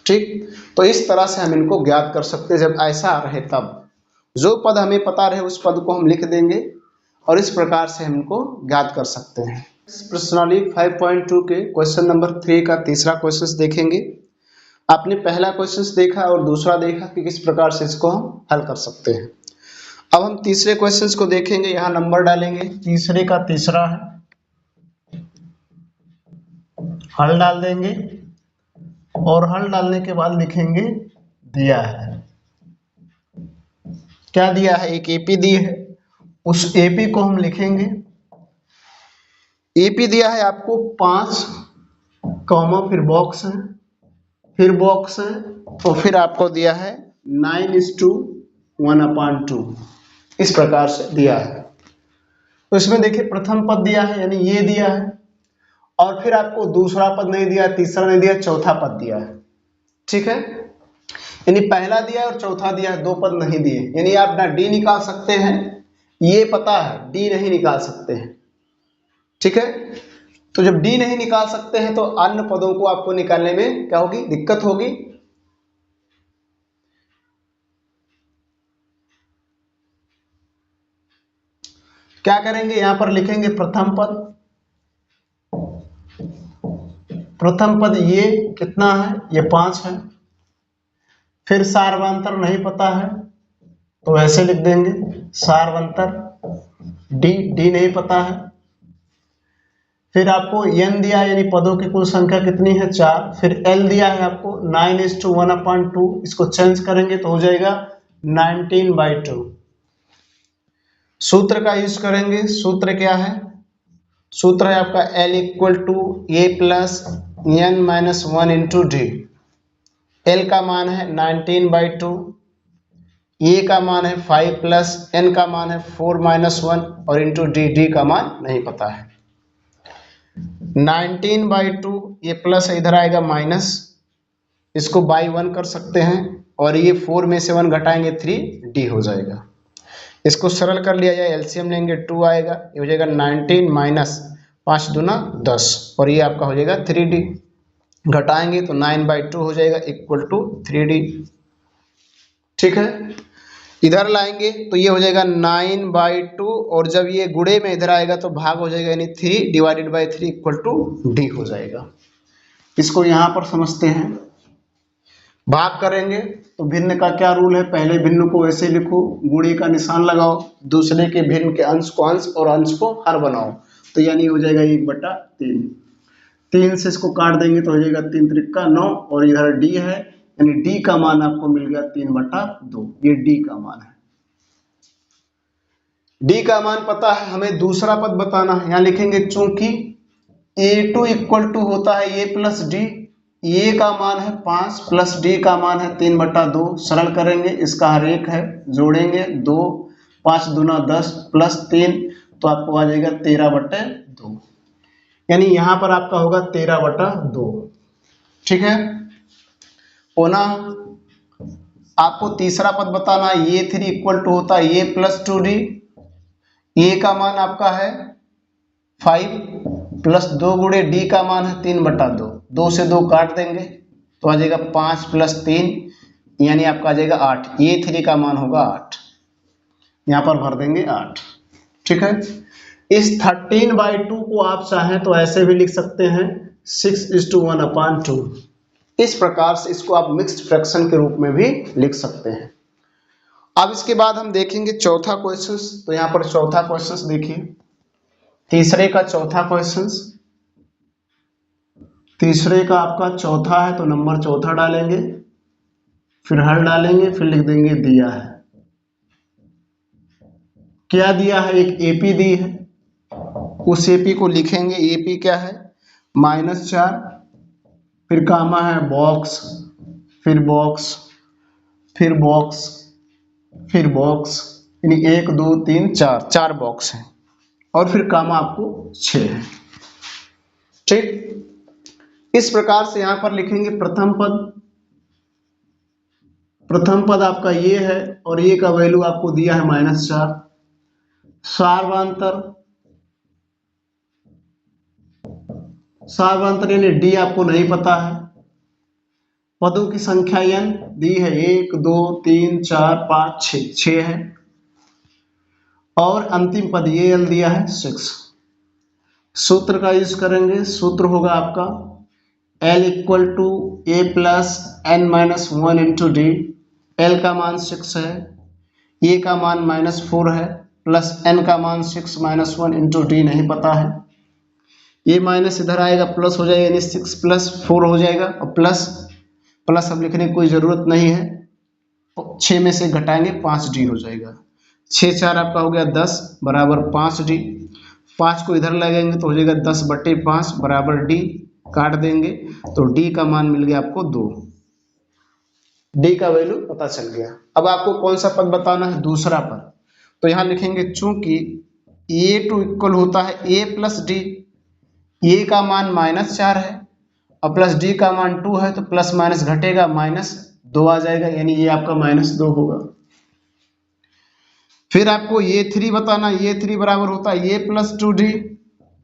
ठीक, तो इस तरह से हम इनको ज्ञात कर सकते हैं। जब ऐसा रहे तब जो पद हमें पता रहे उस पद को हम लिख देंगे, और इस प्रकार से हम इनको ज्ञात कर सकते हैं। प्रश्नावली 5.2 के क्वेश्चन नंबर 3 का तीसरा क्वेश्चन देखेंगे। आपने पहला क्वेश्चन देखा और दूसरा देखा कि किस प्रकार से इसको हम हल कर सकते हैं। अब हम तीसरे क्वेश्चन को देखेंगे, यहाँ नंबर डालेंगे, तीसरे का तीसरा है, हल डाल देंगे, और हल डालने के बाद लिखेंगे दिया है, क्या दिया है, एक एपी दी है, उस एपी को हम लिखेंगे। एपी दिया है आपको 5, फिर बॉक्स है, फिर बॉक्स है, तो फिर आपको दिया है 9:1/2, इस प्रकार से दिया है। तो इसमें देखिए प्रथम पद दिया है, यानी ये दिया है, और फिर आपको दूसरा पद नहीं दिया, तीसरा नहीं दिया, चौथा पद दिया है। ठीक है, यानी पहला दिया है और चौथा दिया है, 2 पद नहीं दिए, यानी आप ना डी निकाल सकते हैं, ये पता है, डी नहीं निकाल सकते हैं। ठीक है, तो जब डी नहीं निकाल सकते हैं तो अन्य पदों को आपको निकालने में क्या होगी, दिक्कत होगी। क्या करेंगे, यहां पर लिखेंगे प्रथम पद। प्रथम पद ये कितना है, ये 5 है। फिर सार्वंतर नहीं पता है तो ऐसे लिख देंगे सार्वंतर, डी नहीं पता है। फिर आपको n दिया है, यानी पदों की कुल संख्या कितनी है 4। फिर l दिया है आपको 9:1/2, इसको चेंज करेंगे तो हो जाएगा 19/2। सूत्र का यूज करेंगे, सूत्र क्या है, सूत्र है आपका L equal to A plus n minus 1 into D. L का मान है 19/2, ए का मान है 5 प्लस n का मान है 4 माइनस 1 और इंटू डी का मान नहीं पता है। 19/2 ये प्लस इधर आएगा माइनस, इसको बाई 1 कर सकते हैं और ये 4 में से 1 घटाएंगे 3 डी हो जाएगा। इसको सरल कर लिया जाए, एलसीएम लेंगे 2 आएगा, ये हो जाएगा 19 माइनस 5 दूना 10 और ये आपका हो जाएगा 3D। घटाएंगे तो 9/2 हो जाएगा इक्वल टू 3D। ठीक है, इधर लाएंगे तो ये हो जाएगा 9/2 और जब ये गुणे में इधर आएगा तो भाग हो जाएगा, यानी 3/3 इक्वल टू D हो जाएगा। इसको यहाँ पर समझते हैं, भाग करेंगे तो भिन्न का क्या रूल है, पहले भिन्न को ऐसे लिखो, गुणे का निशान लगाओ, दूसरे के भिन्न के अंश को अंश और अंश को हर बनाओ, तो यानी हो जाएगा 1/3। 3 से इसको काट देंगे तो हो जाएगा 3 त्रिका 9 और इधर डी है, यानी डी का मान आपको मिल गया 3/2, ये डी का मान है। डी का मान पता है, हमें दूसरा पद बताना है। यहाँ लिखेंगे चूंकि a2 इक्वल टू होता है a प्लस डी, ए का मान है 5 प्लस डी का मान है 3/2। सरल करेंगे, इसका हर एक है, जोड़ेंगे 2, 5 दूना 10 प्लस 3 तो आपको आ जाएगा 13/2, यानी यहां पर आपका होगा 13/2। ठीक है, होना आपको तीसरा पद बताना है, a3 इक्वल टू होता है a प्लस 2d। ए का मान आपका है 5 प्लस 2 गुणे डी का मान है 3/2, 2 से 2 काट देंगे तो आ जाएगा 5 प्लस 3 यानी आपका आ जाएगा 8। a3 का मान होगा 8, यहाँ पर भर देंगे 8। ठीक है, इस 13/2 को आप चाहें तो ऐसे भी लिख सकते हैं 6:1/2। इस प्रकार से इसको आप मिक्स्ड फ्रैक्शन के रूप में भी लिख सकते हैं। अब इसके बाद हम देखेंगे चौथा क्वेश्चन, तो यहाँ पर चौथा क्वेश्चन देखिए, तीसरे का चौथा क्वेश्चन, तीसरे का आपका चौथा है तो नंबर चौथा डालेंगे, फिर हल डालेंगे, फिर लिख देंगे दिया है। क्या दिया है, एक एपी दी है, उस एपी को लिखेंगे, एपी क्या है -4, फिर कामा है बॉक्स, फिर बॉक्स, फिर बॉक्स, फिर बॉक्स, यानी 1 2 3 4 बॉक्स है और फिर कामा आपको 6 है। ठीक, इस प्रकार से यहां पर लिखेंगे प्रथम पद। प्रथम पद आपका ये है और ये का वैल्यू आपको दिया है -4। सार्वांतर, सार्वांतर यानी डी आपको नहीं पता है। पदों की संख्या n दी है 1 2 3 4 5 6 है और अंतिम पद ये l दिया है 6। सूत्र का यूज करेंगे, सूत्र होगा आपका L equal to A plus n minus 1 into D. L का मान 6 है, ए का मान -4 है, प्लस n का मान 6 माइनस 1 इंटू डी नहीं पता है। ये माइनस इधर आएगा प्लस हो जाएगा, यानी 6 प्लस 4 हो जाएगा और प्लस प्लस अब लिखने की कोई जरूरत नहीं है, 6 में से घटाएंगे 5d हो जाएगा। 6 4 आपका हो गया 10 बराबर 5d। 5 को इधर लगेंगे तो हो जाएगा 10/5 बराबर d, काट देंगे तो d का मान मिल गया आपको 2। d का वैल्यू पता चल गया। अब आपको कौन सा पद बताना है, दूसरा पद। तो यहाँ लिखेंगे चूंकि a2 इक्वल होता है a प्लस डी, ए का मान -4 है और प्लस डी का मान 2 है तो प्लस माइनस घटेगा -2 आ जाएगा, यानी ये आपका -2 होगा। फिर आपको a3 बताना, a3 बराबर होता है a प्लस 2d,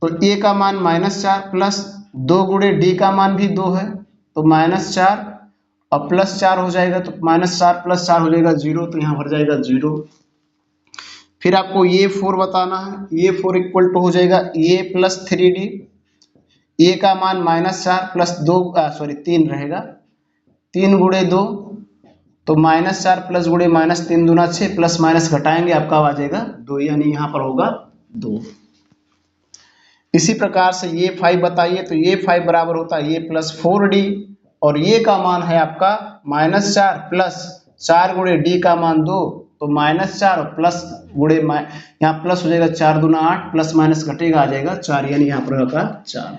तो a का मान -4 प्लस 2 गुणे d का मान भी 2 है तो -4 और +4 हो जाएगा तो -4 + 4 हो जाएगा 0, तो यहाँ भर जाएगा 0। फिर आपको ये 4 बताना है, ये 4 इक्वल टू हो जाएगा ए प्लस 3d, ए का मान -4 प्लस 2 3 रहेगा, 3 गुणे 2 तो -4 प्लस गुणे -3 दूना 6 प्लस माइनस घटाएंगे आपका आ जाएगा 2, यानी यहाँ पर होगा 2। इसी प्रकार से ये 5 बताइए, तो ये 5 बराबर होता है ये प्लस 4d और ये का मान है आपका -4 प्लस 4 गुणे d का मान 2 तो -4 और प्लस गुणे यहाँ प्लस हो जाएगा 4 दूना 8 प्लस माइनस घटेगा आ जाएगा 4, यानी यहाँ पर होगा 4।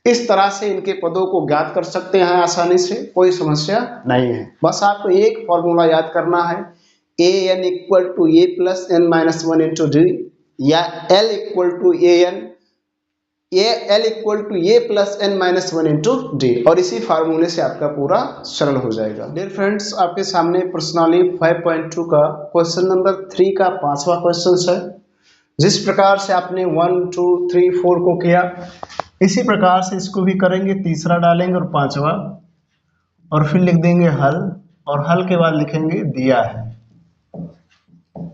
इस तरह से इनके पदों को ज्ञात कर सकते हैं आसानी से, कोई समस्या नहीं है। बस आपको एक फॉर्मूला याद करना है, A N equal to A plus N minus 1 into D या L equal to L equal to A plus N minus 1 into D, और इसी फार्मूले से आपका पूरा सरल हो जाएगा। डियर फ्रेंड्स, आपके सामने प्रश्नावली 5.2 का क्वेश्चन नंबर 3 का 5वां क्वेश्चन है। जिस प्रकार से आपने 1 2 3 4 को किया, इसी प्रकार से इसको भी करेंगे, तीसरा डालेंगे और 5वां, और फिर लिख देंगे हल, और हल के बाद लिखेंगे दिया है।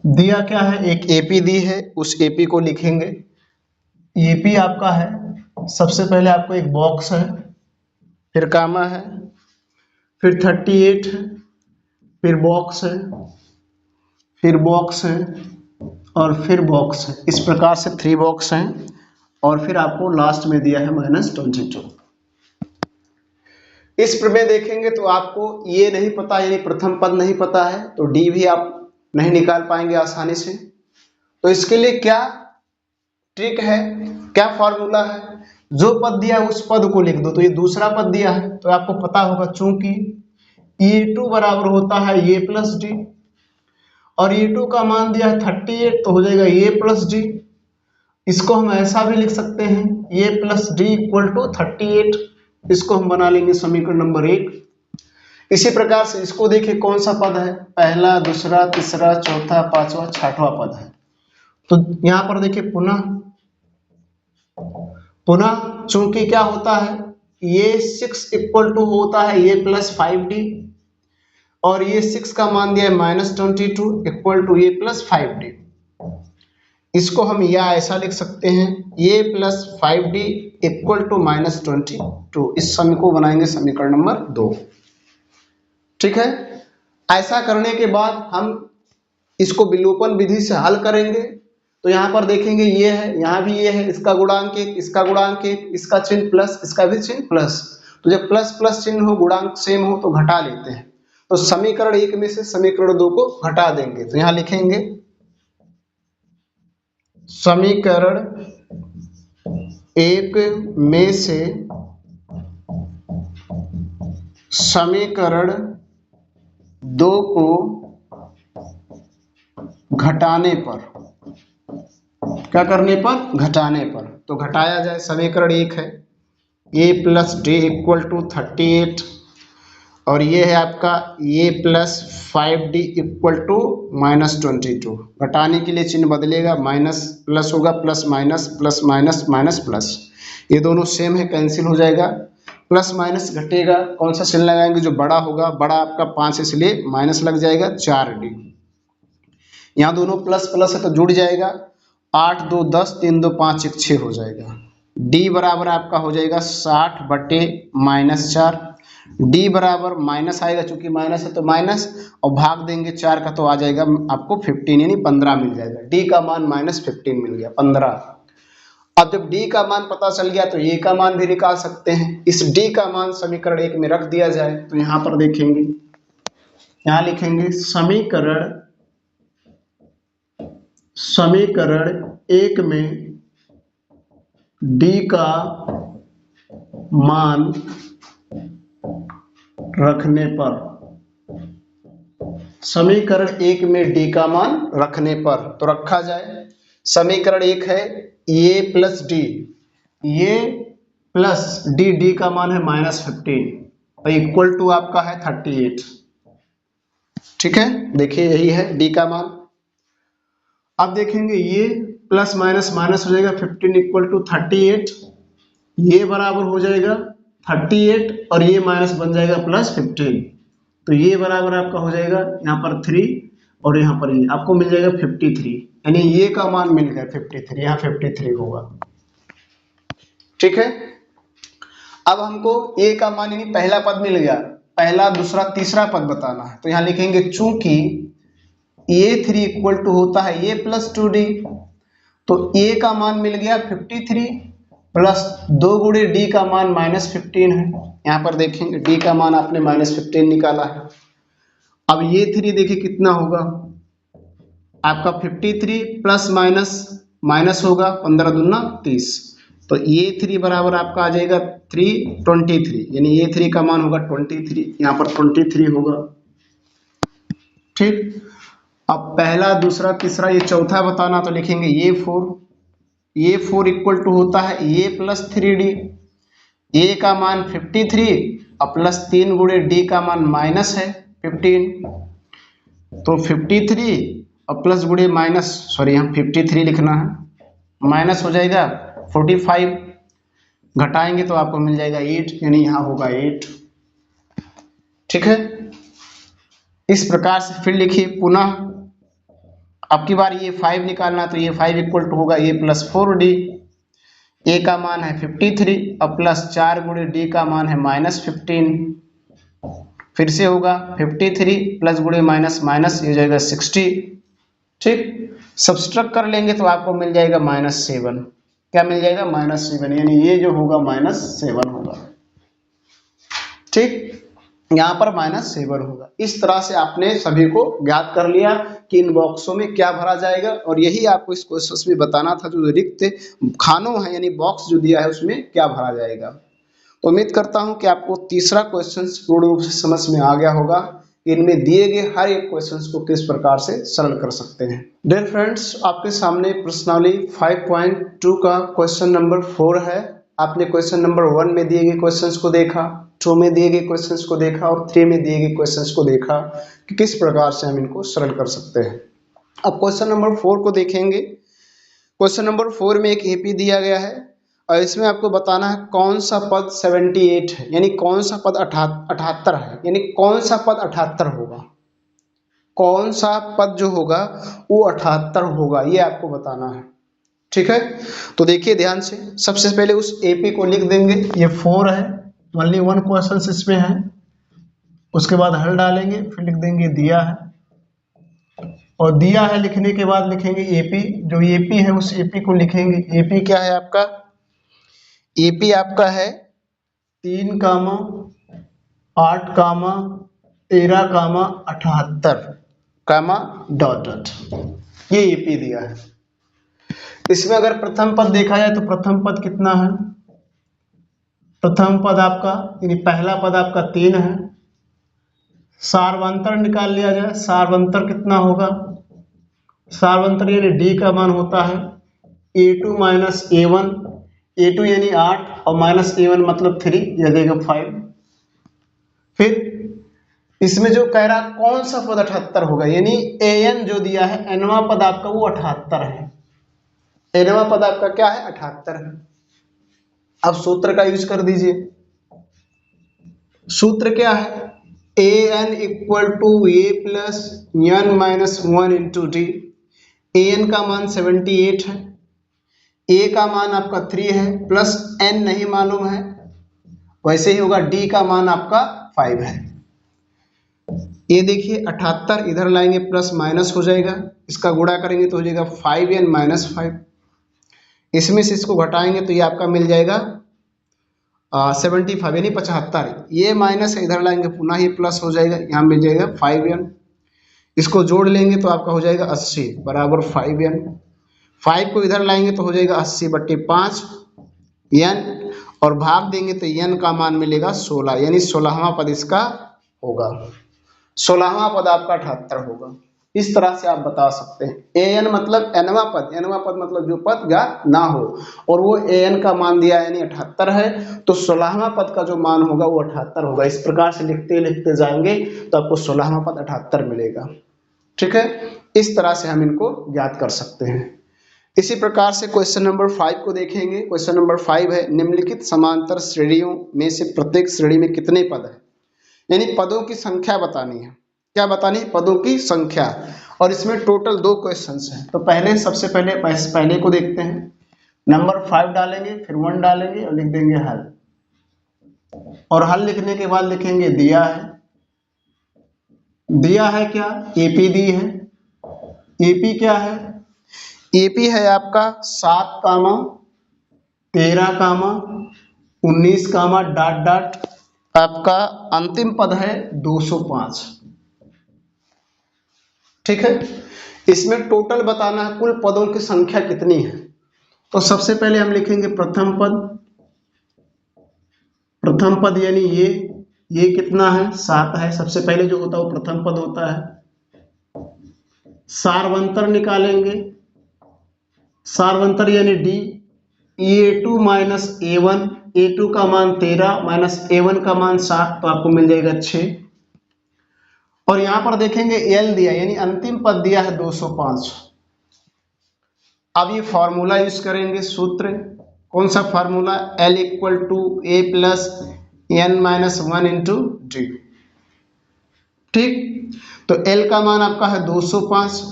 दिया क्या है, एक एपी दी है, उस एपी को लिखेंगे। एपी आपका है, सबसे पहले आपको एक बॉक्स है, फिर कामा है, फिर 38 है, फिर बॉक्स है, फिर बॉक्स है और फिर बॉक्स है। इस प्रकार से 3 बॉक्स हैं, और फिर आपको लास्ट में दिया है -22। इस प्रमेय देखेंगे तो आपको ये नहीं पता, यानी प्रथम पद नहीं पता है, तो डी भी आप नहीं निकाल पाएंगे आसानी से। तो इसके लिए क्या ट्रिक है, क्या फॉर्मूला है, जो पद दिया उस पद को लिख दो। तो ये दूसरा पद दिया है तो आपको पता होगा, चूंकि E2 बराबर होता है ए प्लस डी, और E2 का मान दिया है 38, तो हो जाएगा ए प्लस डी। इसको हम ऐसा भी लिख सकते हैं, ए प्लस डी इक्वल टू 38, इसको हम बना लेंगे समीकरण नंबर 1। इसी प्रकार से इसको देखिए कौन सा पद है, पहला, दूसरा, तीसरा, चौथा, पांचवा, छठवां पद है। तो यहां पर देखिए पुनः चूंकि क्या होता है, ये 6 इक्वल टू होता है ये प्लस 5d, और ये 6 का मान दिया है -22 इक्वल टू ये प्लस 5d। इसको हम या ऐसा लिख सकते हैं, ये प्लस 5d इक्वल टू -22। इस समी को बनाएंगे समीकरण नंबर 2। ठीक है, ऐसा करने के बाद हम इसको विलोपन विधि से हल करेंगे। तो यहाँ पर देखेंगे ये है, यहाँ भी ये है, इसका गुणांक 1, इसका गुणांक 1, इसका चिन्ह प्लस, इसका भी चिन्ह प्लस। तो जब प्लस प्लस चिन्ह हो, गुणांक सेम हो तो घटा लेते हैं। तो समीकरण 1 में से समीकरण 2 को घटा देंगे। तो यहाँ लिखेंगे समीकरण 1 में से समीकरण 2 को घटाने पर, क्या करने पर, घटाने पर। तो घटाया जाए, समीकरण 1 है A plus D equal to 38, और ये है आपका ए प्लस 5d इक्वल टू -22। घटाने के लिए चिन्ह बदलेगा, माइनस प्लस होगा, plus minus, plus minus, minus plus, ये दोनों सेम है, कैंसिल हो जाएगा। प्लस माइनस घटेगा, कौन सा चिन्ह लगाएंगे, जो बड़ा होगा, बड़ा आपका 5 इसलिए माइनस लग जाएगा 4d। यहाँ दोनों प्लस प्लस है तो जुड़ जाएगा, 8 2 10, 3 2 5 1 6 हो जाएगा। d बराबर आपका हो जाएगा 60 बटे -4। d बराबर माइनस आएगा, चूंकि माइनस है तो माइनस, और भाग देंगे 4 का तो आ जाएगा आपको 15, यानी 15 मिल जाएगा। d का मान -15 मिल गया, 15। अब जब d का मान पता चल गया तो a का मान भी निकाल सकते हैं। इस d का मान समीकरण 1 में रख दिया जाए, तो यहाँ पर देखेंगे, यहाँ लिखेंगे समीकरण 1 में d का मान रखने पर, समीकरण 1 में d का मान रखने पर, तो रखा जाए। समीकरण 1 है a प्लस डी, ये प्लस d का मान है -15 और इक्वल टू आपका है 38। ठीक है, देखिए यही है d का मान। अब देखेंगे ये प्लस माइनस माइनस हो जाएगा, 15 इक्वल टू 38, ये बराबर हो जाएगा 38 और ये माइनस बन जाएगा +15, तो ये बराबर आपका हो जाएगा यहाँ पर 3 और यहाँ पर ये आपको मिल जाएगा 53, यानी ये का मान मिल गया 53, यहाँ 53 होगा। ठीक है, अब हमको ए का मान यानी पहला पद मिल गया, पहला दूसरा तीसरा पद बताना है। तो यहाँ लिखेंगे चूंकि a3 इक्वल टू होता है a प्लस 2d, तो a का मान मिल गया 53 प्लस 2 गुणे d का मान -15 है। यहाँ पर देखेंगे d का मान आपने -15 निकाला है। अब ये 3 देखिए कितना होगा आपका 53 प्लस माइनस माइनस होगा 15 दूना 30, तो ये 3 बराबर आपका आ जाएगा 323, यानी ये 3 का मान होगा 23, यहाँ पर 23 होगा। ठीक, अब पहला दूसरा तीसरा ये चौथा बताना, तो लिखेंगे ये 4 इक्वल टू होता है a प्लस 3d, a का मान 53 और प्लस 3 गुणे d का मान माइनस है 15, तो 53 और प्लस गुणे माइनस, सॉरी यहाँ 53 लिखना है, माइनस हो जाएगा 45, घटाएंगे तो आपको मिल जाएगा 8, यानी यहाँ होगा 8। ठीक है, इस प्रकार से फिर लिखिए पुनः, अब की बार ये 5 निकालना, तो ये 5 इक्वल टू होगा a प्लस 4d, a का मान है 53 और प्लस 4 गुणे d का मान है -15, फिर से होगा 53 प्लस गुणे माइनस माइनस, ये हो जाएगा 60। ठीक, सब्सट्रैक्ट कर लेंगे तो आपको मिल जाएगा -7, क्या मिल जाएगा -7, यानी ये जो होगा -7 होगा। ठीक, यहाँ पर -7 होगा। इस तरह से आपने सभी को ज्ञात कर लिया कि इन बॉक्सों में क्या भरा जाएगा, और यही आपको इस क्वेश्चन में बताना था, जो रिक्त खानों है यानी बॉक्स जो दिया है उसमें क्या भरा जाएगा। तो उम्मीद करता हूं कि आपको तीसरा क्वेश्चन पूर्ण रूप से समझ में आ गया होगा, इनमें दिए गए हर एक क्वेश्चन को किस प्रकार से सरल कर सकते हैं। डियर फ्रेंड्स, आपके सामने प्रश्नावली 5.2 का क्वेश्चन नंबर 4 है। आपने क्वेश्चन नंबर 1 में दिए गए क्वेश्चंस को देखा, 2 में दिए गए क्वेश्चंस को देखा और 3 में दिए गए क्वेश्चंस को देखा कि किस प्रकार से हम इनको सरल कर सकते हैं। अब क्वेश्चन नंबर 4 को देखेंगे। क्वेश्चन नंबर 4 में एक एपी दिया गया है और इसमें आपको बताना है कौन सा पद 78 है, यानी कौन सा पद 78 है, यानी कौन सा पद 78 होगा, कौन सा पद जो होगा वो 78 होगा, ये आपको बताना है। ठीक है, तो देखिए ध्यान से, सबसे पहले उस एपी को लिख देंगे, ये 4 है, ओनली 1 क्वेश्चन इसमें है, उसके बाद हल डालेंगे, फिर लिख देंगे दिया है, और दिया है लिखने के बाद लिखेंगे एपी, जो एपी है उस एपी को लिखेंगे। एपी क्या है आपका, एपी आपका है 3, 8, 13, 78, डॉट डॉट, ये एपी दिया है। इसमें अगर प्रथम पद देखा जाए तो प्रथम पद कितना है, प्रथम पद आपका यानी पहला पद आपका 3 है। सार्वंतर निकाल लिया जाए, सार्वंतर कितना होगा, सार्वंतर यानी डी का मान होता है a2 माइनस a1, a2 यानी 8 और माइनस a1 मतलब 3, यह देगा 5। फिर इसमें जो कह रहा कौन सा पद 78 होगा, यानी an जो दिया है nवां पद आपका वो 78 है, nवां पद आपका क्या है 78 है। अब सूत्र का यूज कर दीजिए, सूत्र क्या है, an equal to a plus n minus 1 into D. an का मान 78 है, a का मान आपका 3 है, प्लस n नहीं मालूम है, वैसे ही होगा d का मान आपका 5 है। ये देखिए 78 इधर लाएंगे प्लस माइनस हो जाएगा, इसका गुणा करेंगे तो हो जाएगा 5n माइनस 5, इसमें से इसको घटाएंगे तो ये आपका मिल जाएगा 75 यानी 75, ये माइनस है इधर लाएंगे पुनः ये प्लस हो जाएगा, यहाँ मिल जाएगा 5n, इसको जोड़ लेंगे तो आपका हो जाएगा 80 बराबर 5n, 5 को इधर लाएंगे तो हो जाएगा 80/5 n, और भाग देंगे तो n का मान मिलेगा 16, यानी 16वां पद इसका होगा, 16वां पद आपका 78 होगा। इस तरह से आप बता सकते हैं। an मतलब nवां पद, nवां पद मतलब जो पद ज्ञात ना हो, और वो an का मान दिया यानी 78 है, तो 16वां पद का जो मान होगा वो 78 होगा। इस प्रकार से लिखते लिखते जाएंगे तो आपको 16वां पद 78 मिलेगा। ठीक है, इस तरह से हम इनको ज्ञात कर सकते हैं। इसी प्रकार से क्वेश्चन नंबर 5 को देखेंगे। क्वेश्चन नंबर 5 है, निम्नलिखित समांतर श्रेणियों में से प्रत्येक श्रेणी में कितने पद है, यानी पदों की संख्या बतानी है। क्या बतानी है, पदों की संख्या। और इसमें टोटल 2 क्वेश्चंस हैं। तो सबसे पहले को देखते हैं। नंबर 5 डालेंगे, फिर 1 डालेंगे और लिख देंगे हल। और हल लिखने के बाद लिखेंगे दिया है क्या, एपी दी है। एपी क्या है, एपी है आपका 7, 13, 19, डॉट डॉट, आपका अंतिम पद है 205। ठीक है, इसमें टोटल बताना है कुल पदों की संख्या कितनी है। तो सबसे पहले हम लिखेंगे प्रथम पद यानी ये कितना है, 7 है। सबसे पहले जो होता है वो प्रथम पद होता है। सारवंतर निकालेंगे, सारवंतर यानी D, A2 minus A1, A2 का मान 13 माइनस A1 का मान 7, तो आपको मिल जाएगा 6। और यहां पर देखेंगे L दिया यानी अंतिम पद दिया है 205। अब ये फॉर्मूला यूज करेंगे, सूत्र कौन सा formula, L equal to A plus N minus 1 into D. ठीक, तो L का मान आपका है 205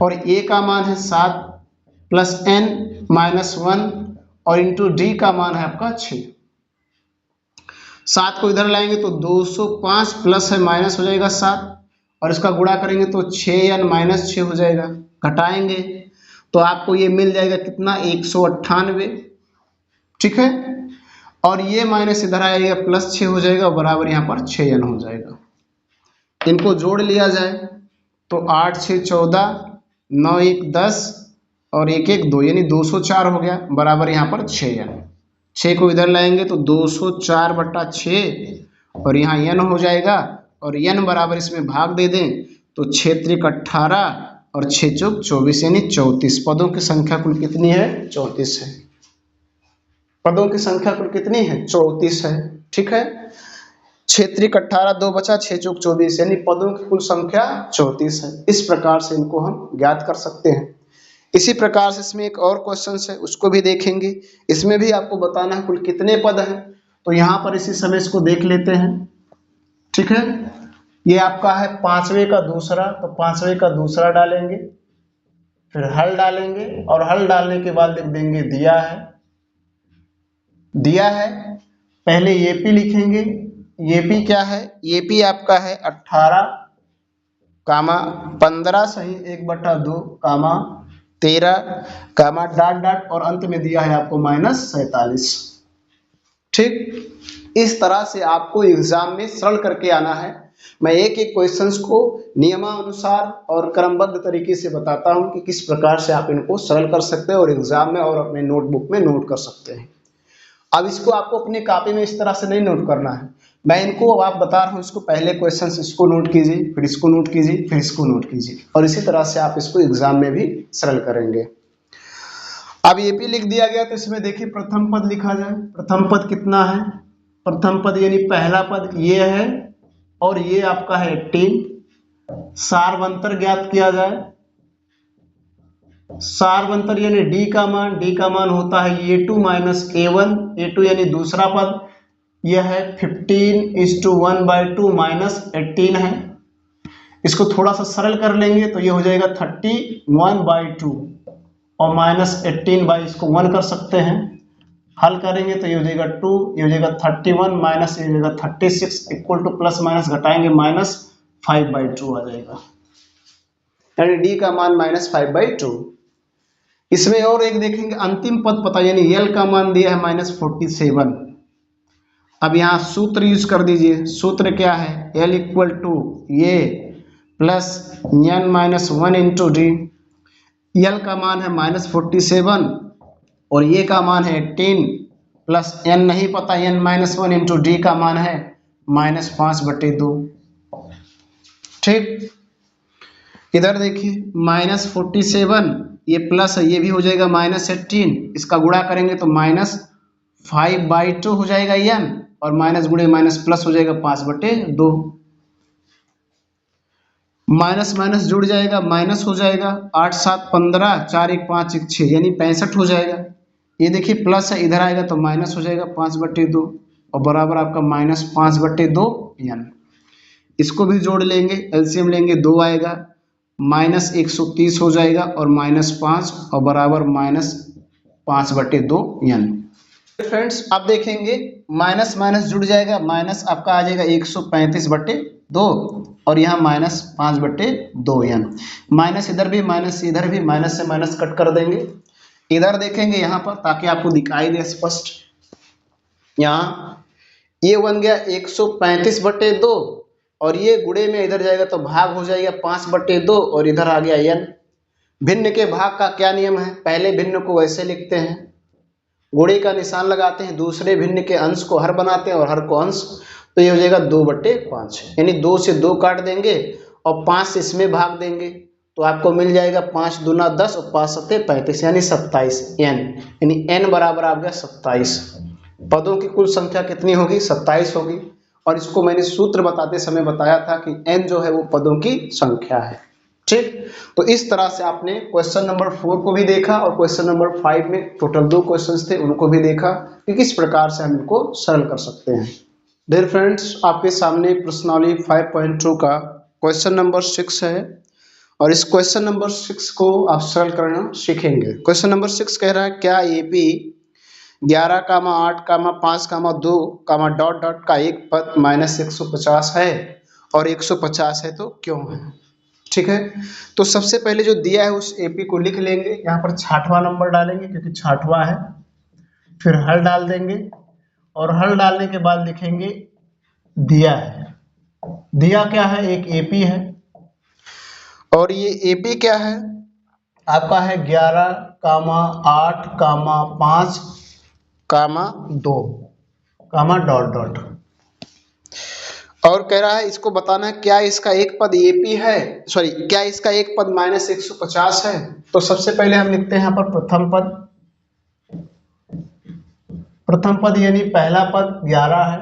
और A का मान है 7 प्लस N माइनस 1 और इंटू डी का मान है आपका 6। 7 को इधर लाएंगे तो 205 प्लस है माइनस हो जाएगा 7 और इसका गुणा करेंगे तो 6n माइनस 6 हो जाएगा। घटाएंगे तो आपको ये मिल जाएगा कितना, 198। ठीक है, और ये माइनस इधर आएगा प्लस 6 हो जाएगा, बराबर यहाँ पर 6n हो जाएगा। इनको जोड़ लिया जाए तो 8 6 14, 9 1 10 और 1 1 2 यानी 204 हो गया, बराबर यहाँ पर 6n। 6 को इधर लाएंगे तो 204/6 और यहाँ n हो जाएगा और n बराबर इसमें भाग दे दें तो 6 त्रिक 18 और 6 चौक 24 यानी 34। पदों की संख्या कुल कितनी है, 34 है। पदों की संख्या कुल कितनी है, 34 है। ठीक है, 6 त्रिक 18, 2 बचा, 6 चौक 24 यानी पदों की कुल संख्या 34 है। इस प्रकार से इनको हम ज्ञात कर सकते हैं। इसी प्रकार से इसमें एक और क्वेश्चन है, उसको भी देखेंगे। इसमें भी आपको बताना है कुल कितने पद हैं। तो यहाँ पर इसी समय इसको देख लेते हैं। ठीक है, ये आपका है 5वें का दूसरा, तो 5वें का दूसरा डालेंगे, फिर हल डालेंगे और हल डालने के बाद लिख देंगे दिया है। पहले एपी लिखेंगे, एपी क्या है, एपी आपका है 18, 15 सही 1/2, 13, डॉट डॉट और अंत में दिया है आपको -47। ठीक, इस तरह से आपको एग्जाम में सरल करके आना है। मैं एक एक क्वेश्चंस को नियमानुसार और क्रमबद्ध तरीके से बताता हूं कि किस प्रकार से आप इनको सरल कर सकते हैं और एग्जाम में और अपने नोटबुक में नोट कर सकते हैं। अब इसको आपको अपनी कॉपी में इस तरह से नहीं नोट करना है, मैं इनको अब आप बता रहा हूँ, इसको पहले क्वेश्चन इसको नोट कीजिए, फिर इसको नोट कीजिए, फिर इसको नोट कीजिए और इसी तरह से आप इसको एग्जाम में भी सरल करेंगे। अब एपी लिख दिया गया तो इसमें देखिए प्रथम पद लिखा जाए। प्रथम पद कितना है, प्रथम पद यानी पहला पद ये है और ये आपका है 18। सारवंतर ज्ञात किया जाए, सारवंतर यानी डी का मान होता है A2 माइनस A1, A2 यानी दूसरा पद, यह है 15:1/2 माइनस 18 है। इसको थोड़ा सा सरल कर लेंगे तो ये हो जाएगा 31/2 और -18 इसको 1 कर सकते हैं। हल करेंगे तो ये हो जाएगा 2, ये हो जाएगा 31 माइनस ये हो जाएगा 36 इक्वल टू प्लस माइनस घटाएंगे -5/2 आ जाएगा, यानी डी का मान -5/2। इसमें और एक देखेंगे अंतिम पद पता यानी L का मान दिया है -47। अब यहाँ सूत्र यूज कर दीजिए, सूत्र क्या है, L इक्वल टू ये plus n minus 1 into D. L का मान है -47 और ये का मान है 18 प्लस n नहीं पता, n माइनस 1 इंटू डी का मान है -5/2। ठीक, इधर देखिए -47 ये प्लस है, ये भी हो जाएगा -18, इसका गुणा करेंगे तो -5/2 हो जाएगा n और माइनस गुणे माइनस प्लस हो जाएगा 5/2। माइनस माइनस जुड़ जाएगा, माइनस हो जाएगा 8 7 15, 4 1 5 1 6 यानी 65 हो जाएगा। ये देखिए प्लस है, इधर आएगा तो माइनस हो जाएगा 5/2 और बराबर आपका -5/2 n। इसको भी जोड़ लेंगे, एलसीएम लेंगे 2 आएगा -130 हो जाएगा और -5 और बराबर -5/2n। फ्रेंड्स आप देखेंगे माइनस माइनस जुड़ जाएगा, माइनस आपका आ जाएगा 135/2 और यहाँ -5/2n। माइनस इधर भी माइनस इधर भी, माइनस से माइनस कट कर देंगे। इधर देखेंगे यहाँ पर ताकि आपको दिखाई दे स्पष्ट। यहाँ ये बन गया 135/2 और ये गुणे में इधर जाएगा तो भाग हो जाएगा 5/2 और इधर आ गया n। भिन्न के भाग का क्या नियम है, पहले भिन्न को वैसे लिखते हैं, गुणे का निशान लगाते हैं, दूसरे भिन्न के अंश को हर बनाते हैं और हर को अंश, तो ये हो जाएगा 2/5, यानी 2 से 2 काट देंगे और 5 से इसमें भाग देंगे तो आपको मिल जाएगा 5 दूना 10 और 5 सत्ते 35 यानी 27 n, यानी n बराबर आ गया 27। पदों की कुल संख्या कितनी होगी, 27 होगी। और इसको मैंने सूत्र बताते समय बताया था कि n जो है वो पदों की संख्या है। ठीक, तो इस तरह से आपने क्वेश्चन नंबर 4 को भी देखा और क्वेश्चन नंबर 5 में टोटल 2 क्वेश्चंस थे उनको भी देखा कि किस प्रकार से हम इनको सरल कर सकते हैं। डियर फ्रेंड्स, आपके सामने प्रश्नावली 5.2 का क्वेश्चन नंबर 6 है और इस क्वेश्चन नंबर 6 को आप सरल करना सीखेंगे। क्वेश्चन नंबर 6 कह रहा है क्या AP 11, 8, 5, 2, डॉट डॉट का एक पद -150 है और 150 है तो क्यों है। ठीक है, तो सबसे पहले जो दिया है उस AP को लिख लेंगे, यहाँ पर 6वां नंबर डालेंगे क्योंकि 6वां है, फिर हल डाल देंगे और हल डालने के बाद लिखेंगे दिया है। दिया क्या है, एक AP है और ये AP क्या है आपका है 11, 8, 5, 2, डॉट डॉट। और कह रहा है इसको बताना है क्या इसका एक पद AP है, सॉरी क्या इसका एक पद -150 है। तो सबसे पहले हम लिखते हैं यहाँ पर प्रथम पद यानी पहला पद 11 है।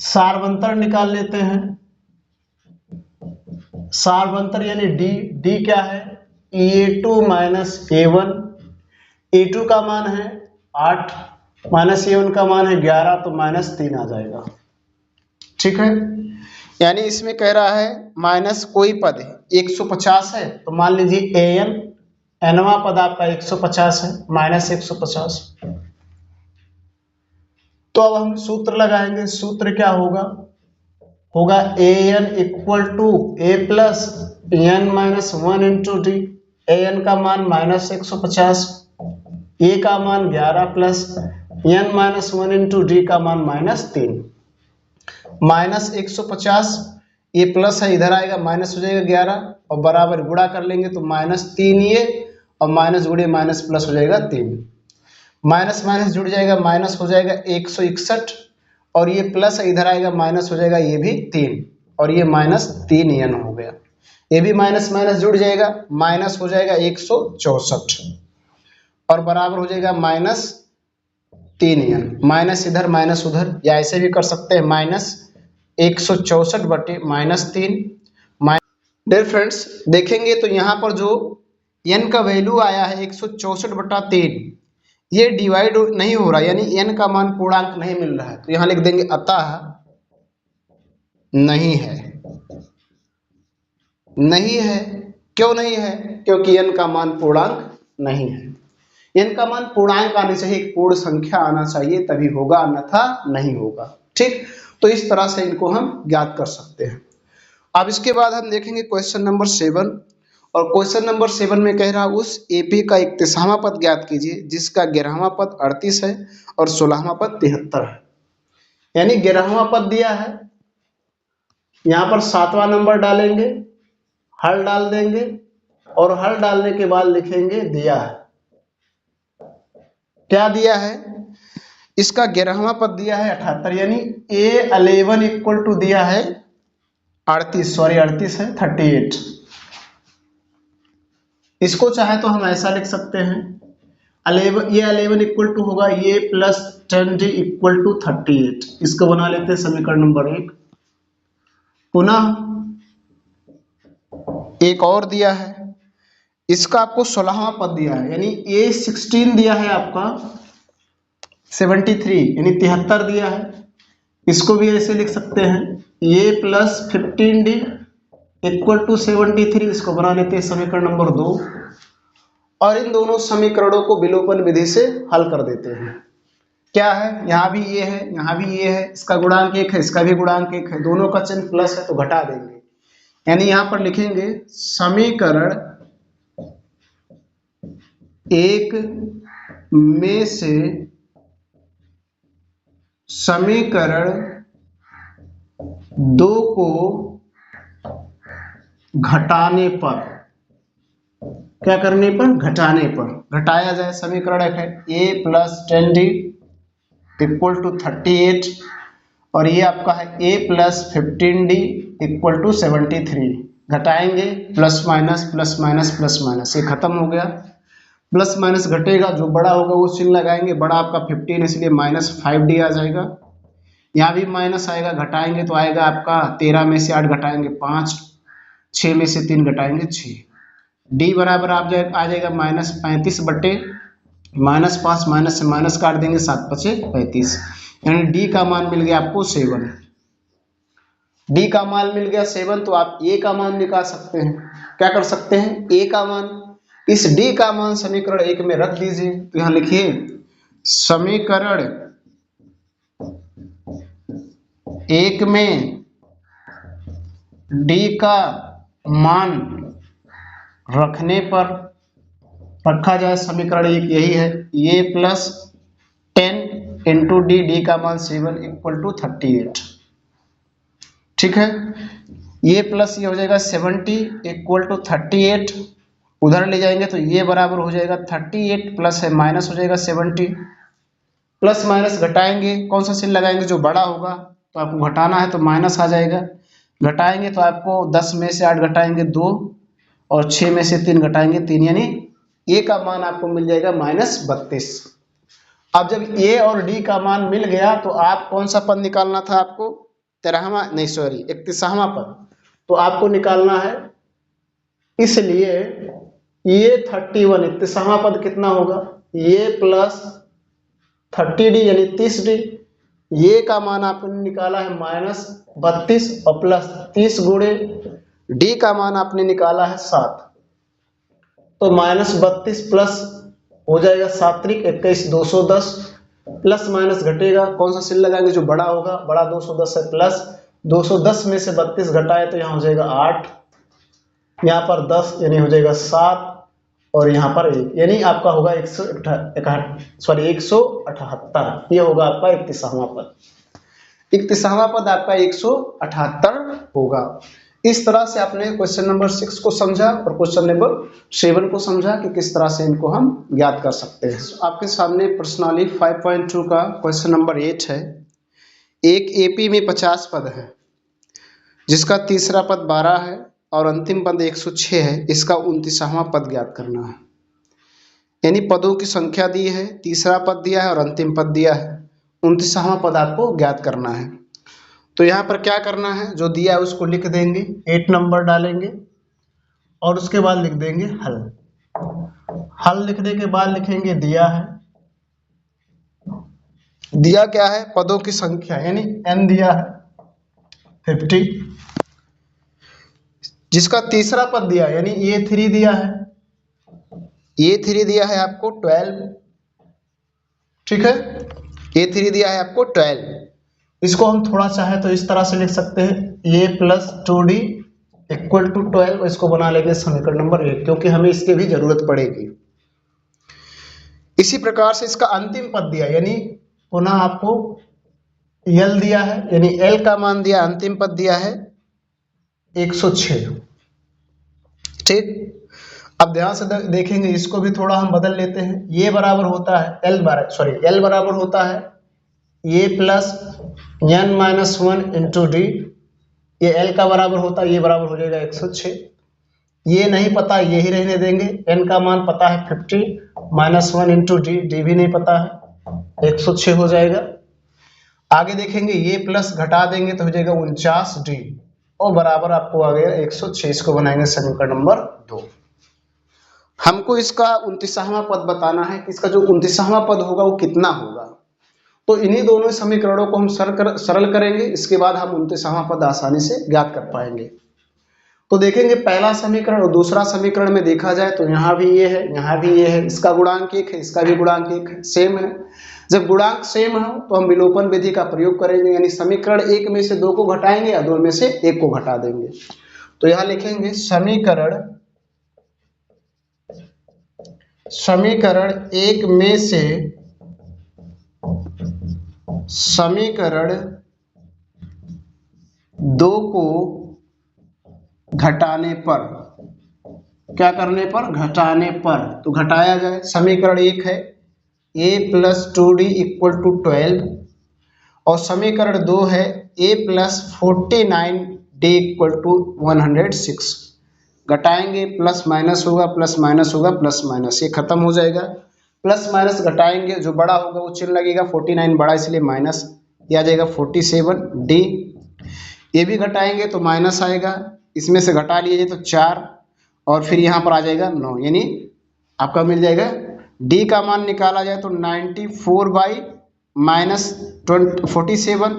सारवंतर निकाल लेते हैं, सारवंतर यानी D क्या है A2 - A1, A2 का मान है 8 -A1 का मान है 11 तो -3 आ जाएगा। ठीक है, यानी इसमें कह रहा है माइनस कोई पद 150 है तो मान लीजिए nवां पद आपका 150 है, -150। तो अब हम सूत्र लगाएंगे, सूत्र क्या होगा, an equal to a plus n -1 into D. an का मान -150, a का मान 11 प्लस n -1 इंटू डी का मान -3। -150 ये प्लस है, इधर आएगा माइनस हो जाएगा 11 और बराबर गुणा कर लेंगे तो -3 ये और माइनस गुणे माइनस प्लस हो जाएगा 3, माइनस माइनस जुड़ जाएगा माइनस हो जाएगा 161 और ये प्लस इधर आएगा माइनस हो जाएगा ये भी 3 और ये -3n हो गया। ये भी माइनस माइनस जुड़ जाएगा माइनस हो जाएगा 164 और बराबर हो जाएगा -3n। माइनस इधर माइनस उधर, या ऐसे भी कर सकते हैं -164/-3। डियर फ्रेंड्स देखेंगे तो यहाँ पर जो n का वैल्यू आया है 164/3 ये डिवाइड नहीं हो रहा, यानी n का मान पूर्णांक नहीं मिल रहा है तो यहाँ लिख देंगे अतः नहीं है। नहीं है, क्यों नहीं है, क्योंकि n का मान पूर्णांक नहीं है। n का मान पूर्णांक आने चाहिए, एक पूर्ण संख्या आना चाहिए तभी होगा, अन्यथा नहीं होगा। ठीक, तो इस तरह से इनको हम ज्ञात कर सकते हैं। अब इसके बाद हम देखेंगे क्वेश्चन नंबर 7 और क्वेश्चन नंबर 7 में कह रहा उस AP का 31वां पद ज्ञात कीजिए जिसका 11वां पद 38 है और 16वां पद 73 है। यानी 11वां पद दिया है, यहाँ पर 7वां नंबर डालेंगे, हल डाल देंगे और हल डालने के बाद लिखेंगे दिया है। क्या दिया है, इसका 11वां पद दिया है 78 यानी A11 इक्वल टू दिया है 38 है 38। इसको चाहे तो हम ऐसा लिख सकते हैं 11 इक्वल टू होगा ये प्लस 10D इक्वल टू 38। इसको बना लेते हैं समीकरण नंबर 1। पुनः एक और दिया है, इसका आपको 16वां पद दिया है यानी A16 दिया है आपका 73 यानी 73 दिया है। इसको भी ऐसे लिख सकते हैं ये प्लस 15D इक्वल टू 73, इसको बना लेते हैं समीकरण नंबर 2 और इन दोनों समीकरणों को विलोपन विधि से हल कर देते हैं। क्या है, यहाँ भी ये है, यहाँ भी ये है, इसका गुणांक 1 है, इसका भी गुणांक 1 है, दोनों का चिन्ह प्लस है तो घटा देंगे, यानी यहाँ पर लिखेंगे समीकरण 1 में से समीकरण 2 को घटाने पर, क्या करने पर, घटाने पर, घटाया जाए। समीकरण एक है a plus 10d equal to 38 और ये आपका है a plus 15d equal to 73। घटाएंगे plus minus plus minus plus minus, ये खत्म हो गया। प्लस माइनस घटेगा, जो बड़ा होगा वो चिन्ह लगाएंगे, बड़ा आपका 15 इसलिए -5d आ जाएगा। यहाँ भी माइनस आएगा, घटाएंगे तो आएगा आपका 13 में से 8 घटाएंगे 5, 6 में से 3 घटाएंगे 6, डी बराबर आ जाएगा -35 बटे -5, माइनस से माइनस काट देंगे 7 पचे 35, यानी डी का मान मिल गया आपको 7। डी का मान मिल गया 7 तो आप ए का मान निकाल सकते हैं। क्या कर सकते हैं, ए का मान, इस डी का मान समीकरण 1 में रख दीजिए। तो यहां लिखिए समीकरण 1 में डी का मान रखने पर, रखा जाए समीकरण 1 यही है, A plus 10 into D, D का मान 7 इक्वल टू 38। ठीक है, ये प्लस ये हो जाएगा 70 इक्वल टू 38, उधर ले जाएंगे तो ये बराबर हो जाएगा 38 प्लस है माइनस हो जाएगा 70, प्लस माइनस घटाएंगे, कौन सा चिन्ह लगाएंगे, जो बड़ा होगा, तो आपको घटाना है तो माइनस आ जाएगा। घटाएंगे तो आपको 10 में से 8 घटाएंगे 2 और 6 में से 3 घटाएंगे 3, यानी ए का मान आपको मिल जाएगा -32। अब जब ए और डी का मान मिल गया तो आप कौन सा पद निकालना था आपको, 31वां पद, तो आपको निकालना है। इसलिए ये 31 31वां पद कितना होगा, ये प्लस 30d यानी 30d, ये का मान आपने निकाला है -32 और प्लस 30 गुणे डी का मान आपने निकाला है 7, तो -32 प्लस हो जाएगा 7 त्रिक 21 210, प्लस माइनस घटेगा, कौन सा चिन्ह लगाएंगे, जो बड़ा होगा, बड़ा 210 है, प्लस 210 में से 32 घटाए तो यहाँ हो जाएगा 8, यहाँ पर 10 यानी हो जाएगा 7 और यहाँ पर 1, यानी आपका होगा 178, ये होगा आपका 31वां पद। 31वां पद आपका 178 होगा। इस तरह से आपने क्वेश्चन नंबर 6 को समझा और क्वेश्चन नंबर 7 को समझा कि किस तरह से इनको हम ज्ञात कर सकते हैं। आपके सामने प्रश्नावली 5.2 का क्वेश्चन नंबर 8 है। एक एपी में 50 पद है, जिसका तीसरा पद 12 है और अंतिम पद 106 है। इसका 29वां पद ज्ञात करना है। यानी पदों की संख्या दी है, तीसरा पद दिया है और अंतिम पद दिया है, 29वां पद आपको ज्ञात करना है। तो यहाँ पर क्या करना है, जो दिया है उसको लिख देंगे, 8 नंबर डालेंगे और उसके बाद लिख देंगे हल। हल लिखने के बाद लिखेंगे दिया है, दिया क्या है, पदों की संख्या, यानी n दिया है 50, जिसका तीसरा पद दिया है यानी A3 दिया है, A3 दिया है आपको 12, ठीक है, A3 दिया है आपको 12। इसको हम थोड़ा चाहे तो इस तरह से लिख सकते हैं, A plus 2D equal to 12, इसको बना लेंगे समीकरण नंबर 1, क्योंकि हमें इसकी भी जरूरत पड़ेगी। इसी प्रकार से इसका अंतिम पद दिया, यानी पुनः आपको L दिया है, यानी L का मान दिया, अंतिम पद दिया है 106, ठीक। अब ध्यान से देखेंगे, इसको भी थोड़ा हम बदल लेते हैं। ये बराबर होता है L बराबर होता है A plus n-1 into D, ये L का बराबर होता है, ये बराबर हो जाएगा 106। ये नहीं पता, ये ही रहने देंगे, n का मान पता है 50, -1 इंटू डी, डी भी नहीं पता है, 106 हो जाएगा। आगे देखेंगे, ये प्लस घटा देंगे तो हो जाएगा 49d और बराबर आपको आ गया 106। इसको बनाएंगे समीकरण नंबर 2। हमको इसका 29वां पद बताना है कि इसका जो 29वां पद होगा वो कितना होगा। तो इन्हीं दोनों समीकरणों को हम सरल करेंगे, इसके बाद हम 29वां पद आसानी से ज्ञात कर पाएंगे। तो देखेंगे पहला समीकरण और दूसरा समीकरण में देखा जाए तो यहाँ भी ये है, यहाँ भी ये है, इसका गुणांक 1 है, इसका भी गुणांक 1 है, सेम है। जब गुणांक सेम हो तो हम विलोपन विधि का प्रयोग करेंगे, यानी समीकरण 1 में से 2 को घटाएंगे या 2 में से 1 को घटा देंगे। तो यहाँ लिखेंगे समीकरण 1 में से समीकरण 2 को घटाने पर, क्या करने पर, घटाने पर, तो घटाया जाए। समीकरण 1 है a + 2d = 12 और समीकरण 2 है a + 49d = 106। घटाएंगे, प्लस माइनस होगा, प्लस माइनस होगा, प्लस माइनस, ये खत्म हो जाएगा। प्लस माइनस घटाएंगे, जो बड़ा होगा वो चिन्ह लगेगा, 49 बड़ा इसलिए माइनस, ये आ जाएगा 47d। ये भी घटाएंगे तो माइनस आएगा, इसमें से घटा लीजिए तो 4 और फिर यहाँ पर आ जाएगा 9, यानी आपका मिल जाएगा d का मान निकाला जाए तो 94/-47,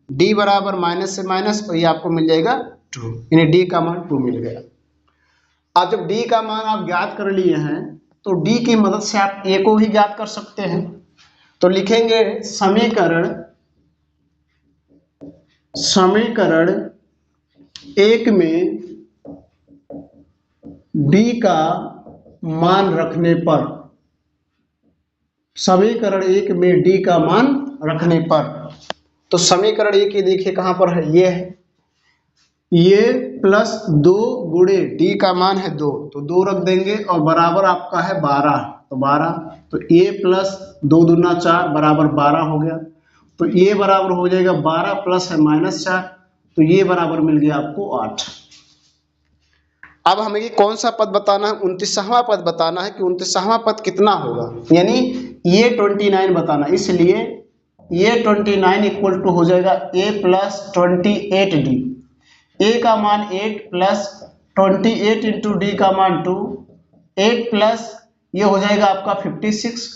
d बराबर माइनस से माइनस, तो ये आपको मिल जाएगा 2, यानी d का मान 2 मिल गया। अब जब d का मान आप ज्ञात कर लिए हैं तो d की मदद से आप a को भी ज्ञात कर सकते हैं। तो लिखेंगे समीकरण 1 में d का मान रखने पर, समीकरण 1 में d का मान रखने पर, तो समीकरण 1 ये देखिए कहां पर है, ये है, ये +2 गुणे d का मान है 2, तो 2 रख देंगे और बराबर आपका है 12, तो 12, तो a + 2 दूना 4 बराबर 12 हो गया। तो ये बराबर हो जाएगा 12 प्लस है -4, तो ये बराबर मिल गया आपको 8। अब हमें कौन सा पद बताना है, 29वां पद बताना है कि 29वां पद कितना होगा, यानी ये 29 बताना, इसलिए ये 29 इक्वल टू हो जाएगा a + 28d। a का मान 8 प्लस 28 इंटू d का मान 2, 8 प्लस ये हो जाएगा आपका 56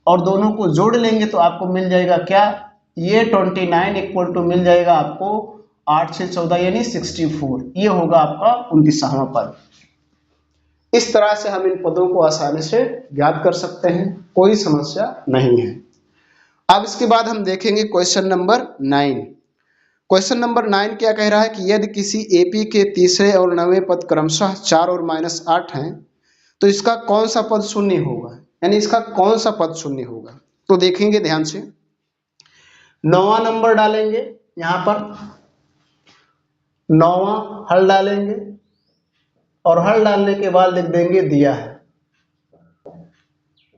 और दोनों को जोड़ लेंगे तो आपको मिल जाएगा क्या, ये 29 इक्वल टू मिल जाएगा आपको 8 से 14 यानी 64। ये होगा आपका 29वां पद। इस तरह से हम इन पदों को आसानी से ज्ञात कर सकते हैं, कोई समस्या नहीं है। अब इसके बाद हम देखेंगे क्वेश्चन नंबर 9। क्वेश्चन नंबर 9 क्या कह रहा है कि यदि किसी एपी के तीसरे और 9वें पद क्रमशः 4 और -8 हैं तो इसका कौन सा पद शून्य होगा, यानी इसका कौन सा पद शून्य होगा। तो देखेंगे ध्यान से, 9वां नंबर डालेंगे, यहां पर 9वां हल डालेंगे और हल डालने के बाद लिख देंगे दिया है,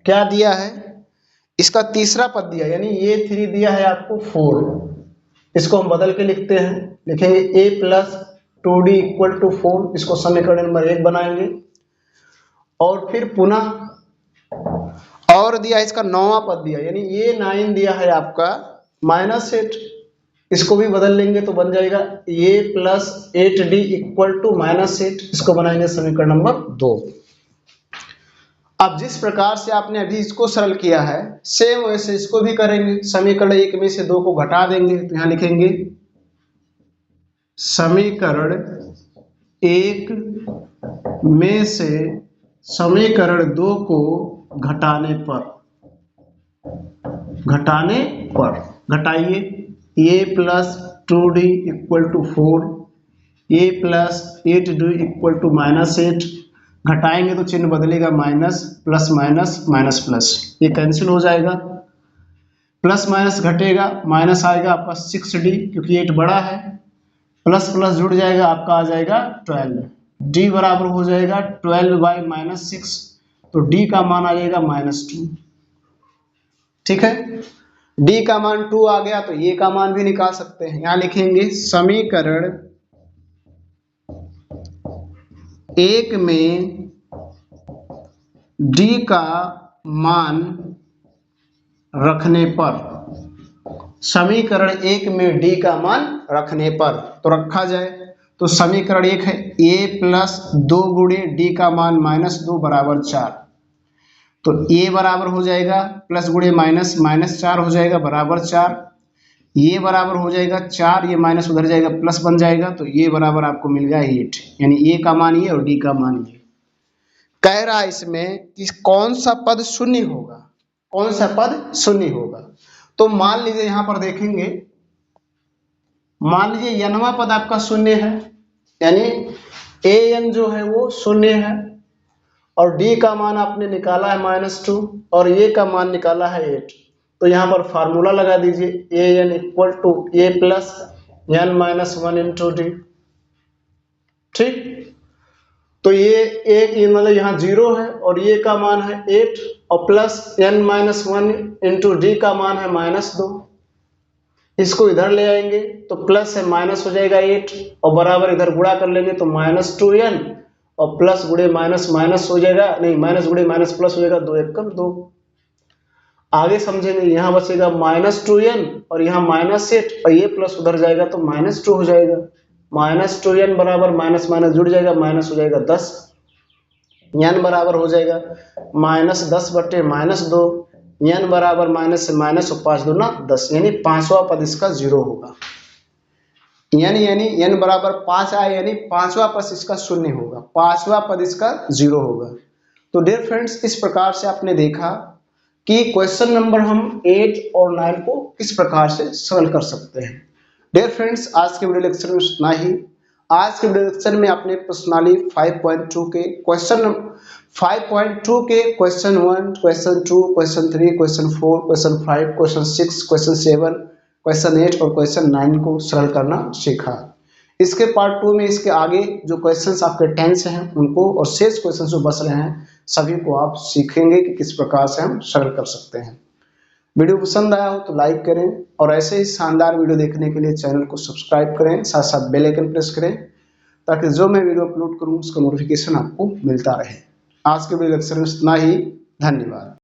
क्या दिया है, इसका तीसरा पद दिया, यानी ये 3 दिया है आपको 4, इसको हम बदल के लिखते हैं, लिखेंगे a + 2d = 4, इसको समीकरण नंबर 1 बनाएंगे और फिर पुनः और दिया इसका 9वां पद दिया, यानी ये 9 दिया है आपका -8, इसको भी बदल लेंगे तो बन जाएगा a + 8d = -8, इसको बनाएंगे समीकरण नंबर 2। अब जिस प्रकार से आपने अभी इसको सरल किया है सेम वैसे इसको भी करेंगे। समीकरण 1 में से 2 को घटा देंगे तो यहां लिखेंगे समीकरण 1 में से समीकरण 2 को घटाने पर, घटाइए, a + 2d = 4, a + 8d = -8, घटाएंगे तो चिन्ह बदलेगा minus, plus minus, minus plus, ये कैंसिल हो जाएगा, प्लस माइनस घटेगा, माइनस आएगा आपका 6d क्योंकि 8 बड़ा है, प्लस प्लस जुड़ जाएगा आपका आ जाएगा 12, d बराबर हो जाएगा 12/-6, तो d का मान आ जाएगा -2। ठीक है, d का मान 2 आ गया तो ये का मान भी निकाल सकते हैं। यहां लिखेंगे समीकरण 1 में d का मान रखने पर, समीकरण 1 में d का मान रखने पर, तो रखा जाए तो समीकरण 1 है a + 2 गुणे d का मान -2 बराबर 4, तो a बराबर हो जाएगा प्लस गुणे माइनस, -4 हो जाएगा बराबर 4, ये बराबर हो जाएगा 4, ये माइनस उधर जाएगा प्लस बन जाएगा, तो ये बराबर आपको मिल गया 8, यानी ए का मान ये और डी का मान ये। कह रहा है इसमें कि कौन सा पद शून्य होगा, कौन सा पद शून्य होगा। तो मान लीजिए यहां पर देखेंगे, मान लीजिए n वां पद आपका शून्य है, यानी an जो है वो शून्य है, और d का मान आपने निकाला है -2 और a का मान निकाला है 8। तो यहाँ पर फार्मूला लगा दीजिए an equal to a plus n minus 1 into D. ठीक, तो ये मतलब यहाँ 0 है और ये का मान है 8 और plus n minus 1 into D का मान है -2। इसको इधर ले आएंगे तो प्लस है माइनस हो जाएगा 8 और बराबर इधर गुणा कर लेंगे तो -2n और प्लस गुणे माइनस माइनस हो जाएगा, नहीं माइनस गुणे माइनस प्लस हो जाएगा, 2 एकम 2। आगे समझेंगे, यहाँ बचेगा -2n और यहाँ -8 और ये प्लस उधर जाएगा तो -2 हो जाएगा। -2n बराबर माइनस माइनस जुड़ जाएगा, माइनस हो जाएगा 10, n बराबर हो जाएगा -10 बटे -2, n बराबर माइनस से माइनस और 5 दूना 10, यानी पांचवा पद इसका 0 होगा। यानी n बराबर 5 आए, यानी पांचवा पद इसका शून्य होगा, पांचवा पद इसका 0 होगा। तो डियर फ्रेंड्स, इस प्रकार से आपने देखा कि क्वेश्चन नंबर हम 8 और 9 को किस प्रकार से सॉल्व कर सकते हैं। डियर फ्रेंड्स, आज के वीडियो लेक्चर में इतना ही। आज के वीडियो लेक्चर में आपने प्रश्नावली 5.2 के क्वेश्चन 5.2 के question 1, question 2, question 3, question 4, question 5, question 6, question 7, question 8 और क्वेश्चन 9 को सरल करना सीखा। इसके पार्ट 2 में इसके आगे जो क्वेश्चंस आपके 10 से हैं उनको और शेष क्वेश्चंस जो बच रहे हैं सभी को आप सीखेंगे कि किस प्रकार से हम सरल कर सकते हैं। वीडियो पसंद आया हो तो लाइक करें और ऐसे ही शानदार वीडियो देखने के लिए चैनल को सब्सक्राइब करें, साथ साथ बेल आइकन प्रेस करें ताकि जो मैं वीडियो अपलोड करूं उसका नोटिफिकेशन आपको मिलता रहे। आज के वीडियो लेक्चर में इतना ही, धन्यवाद।